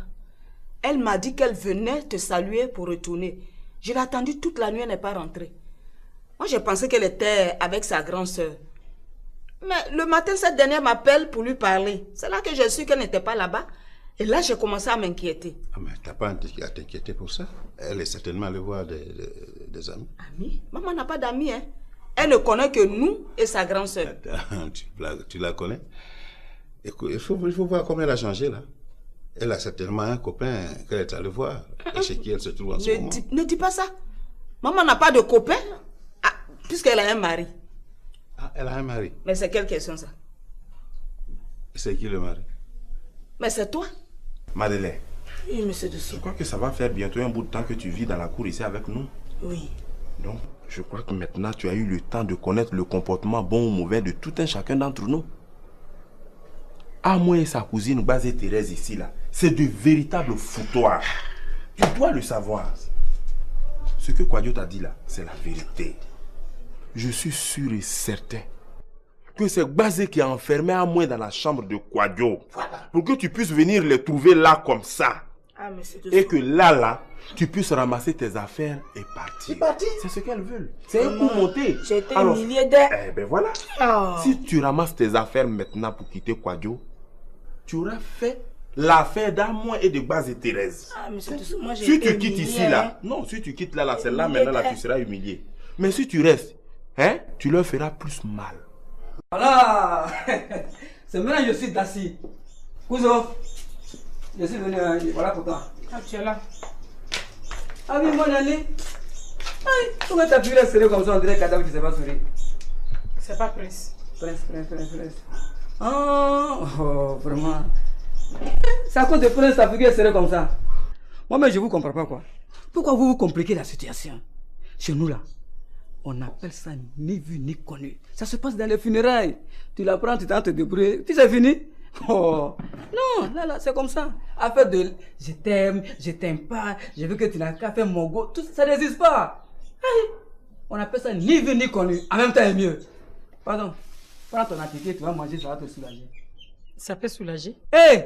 Speaker 12: Elle m'a dit qu'elle venait te saluer pour retourner. Je l'ai attendue toute la nuit, elle n'est pas rentrée. Moi, j'ai pensé qu'elle était avec sa grande soeur. Mais le matin, cette dernière m'appelle pour lui parler. C'est là que j'ai su qu'elle n'était pas là-bas. Et là, j'ai commencé à m'inquiéter.
Speaker 10: Ah, mais t'as pas à t'inquiéter pour ça. Elle est certainement allée voir des amis.
Speaker 12: Amis? Maman n'a pas d'amis, hein. Elle ne connaît que nous et sa grande soeur.
Speaker 10: Tu la connais? Écoute, il faut voir comment elle a changé, là. Elle a certainement un copain qu'elle est allée voir et chez qui elle se trouve en ce moment.
Speaker 12: Ne dis pas ça. Maman n'a pas de copain puisqu'elle a un mari.
Speaker 10: Ah, elle a un mari?
Speaker 12: Mais c'est quelle question, ça?
Speaker 10: C'est qui le mari?
Speaker 12: Mais c'est toi.
Speaker 2: Madeleine.
Speaker 5: Oui, monsieur Dessous.
Speaker 2: Je crois que ça va faire bientôt un bout de temps que tu vis dans la cour ici avec nous.
Speaker 5: Oui.
Speaker 2: Donc, je crois que maintenant tu as eu le temps de connaître le comportement bon ou mauvais de tout un chacun d'entre nous. À moi et sa cousine Basé Thérèse ici là, c'est de véritables foutoirs. Tu dois le savoir. Ce que Kwadjo t'a dit là, c'est la vérité. Je suis sûr et certain que c'est Basé qui a enfermé à moi dans la chambre de Kwadjo. Voilà. Pour que tu puisses venir les trouver là comme ça.
Speaker 5: Ah, mais c'est
Speaker 2: et que là, tu puisses ramasser tes affaires et partir. C'est ce qu'elles veulent. C'est un coup monté.
Speaker 5: J'ai été humilié de...
Speaker 2: Eh ben voilà.
Speaker 5: Oh.
Speaker 2: Si tu ramasses tes affaires maintenant pour quitter Kwadjo, tu auras fait l'affaire d'Amoin et de Basé Thérèse.
Speaker 5: Ah, mais c'est moi, j'ai
Speaker 2: si
Speaker 5: été
Speaker 2: tu quittes
Speaker 5: humilié,
Speaker 2: ici là, non, si tu quittes là, celle-là, maintenant là, tu seras humilié. Mais si tu restes, hein, tu leur feras plus mal.
Speaker 11: Voilà. C'est maintenant que je suis d'assis. Cousin, je suis venu, voilà pour toi.
Speaker 14: Ah, tu es là.
Speaker 11: Ah oui, mon ami. Aïe, pourquoi t'as pu la serrer comme ça, on dirait cadavre qui ne s'est pas souri?
Speaker 14: C'est pas Prince.
Speaker 11: Prince. Oh, vraiment. C'est à cause de Prince, ta figure est serrée comme ça. Moi, mais je vous comprends pas quoi. Pourquoi vous compliquez la situation? Chez nous là, on appelle ça ni vu ni connu. Ça se passe dans les funérailles. Tu la prends, tu t'en te débrouilles, puis c'est fini. Oh, non, là, c'est comme ça. Affaire de je t'aime pas, je veux que tu n'as qu'à faire mon go, tout ça n'existe pas. Hey, on appelle ça ni vu ni connu. En même temps, c'est mieux. Pardon, prends ton appétit, tu vas manger, ça va te soulager.
Speaker 14: Ça peut soulager?
Speaker 11: Hé,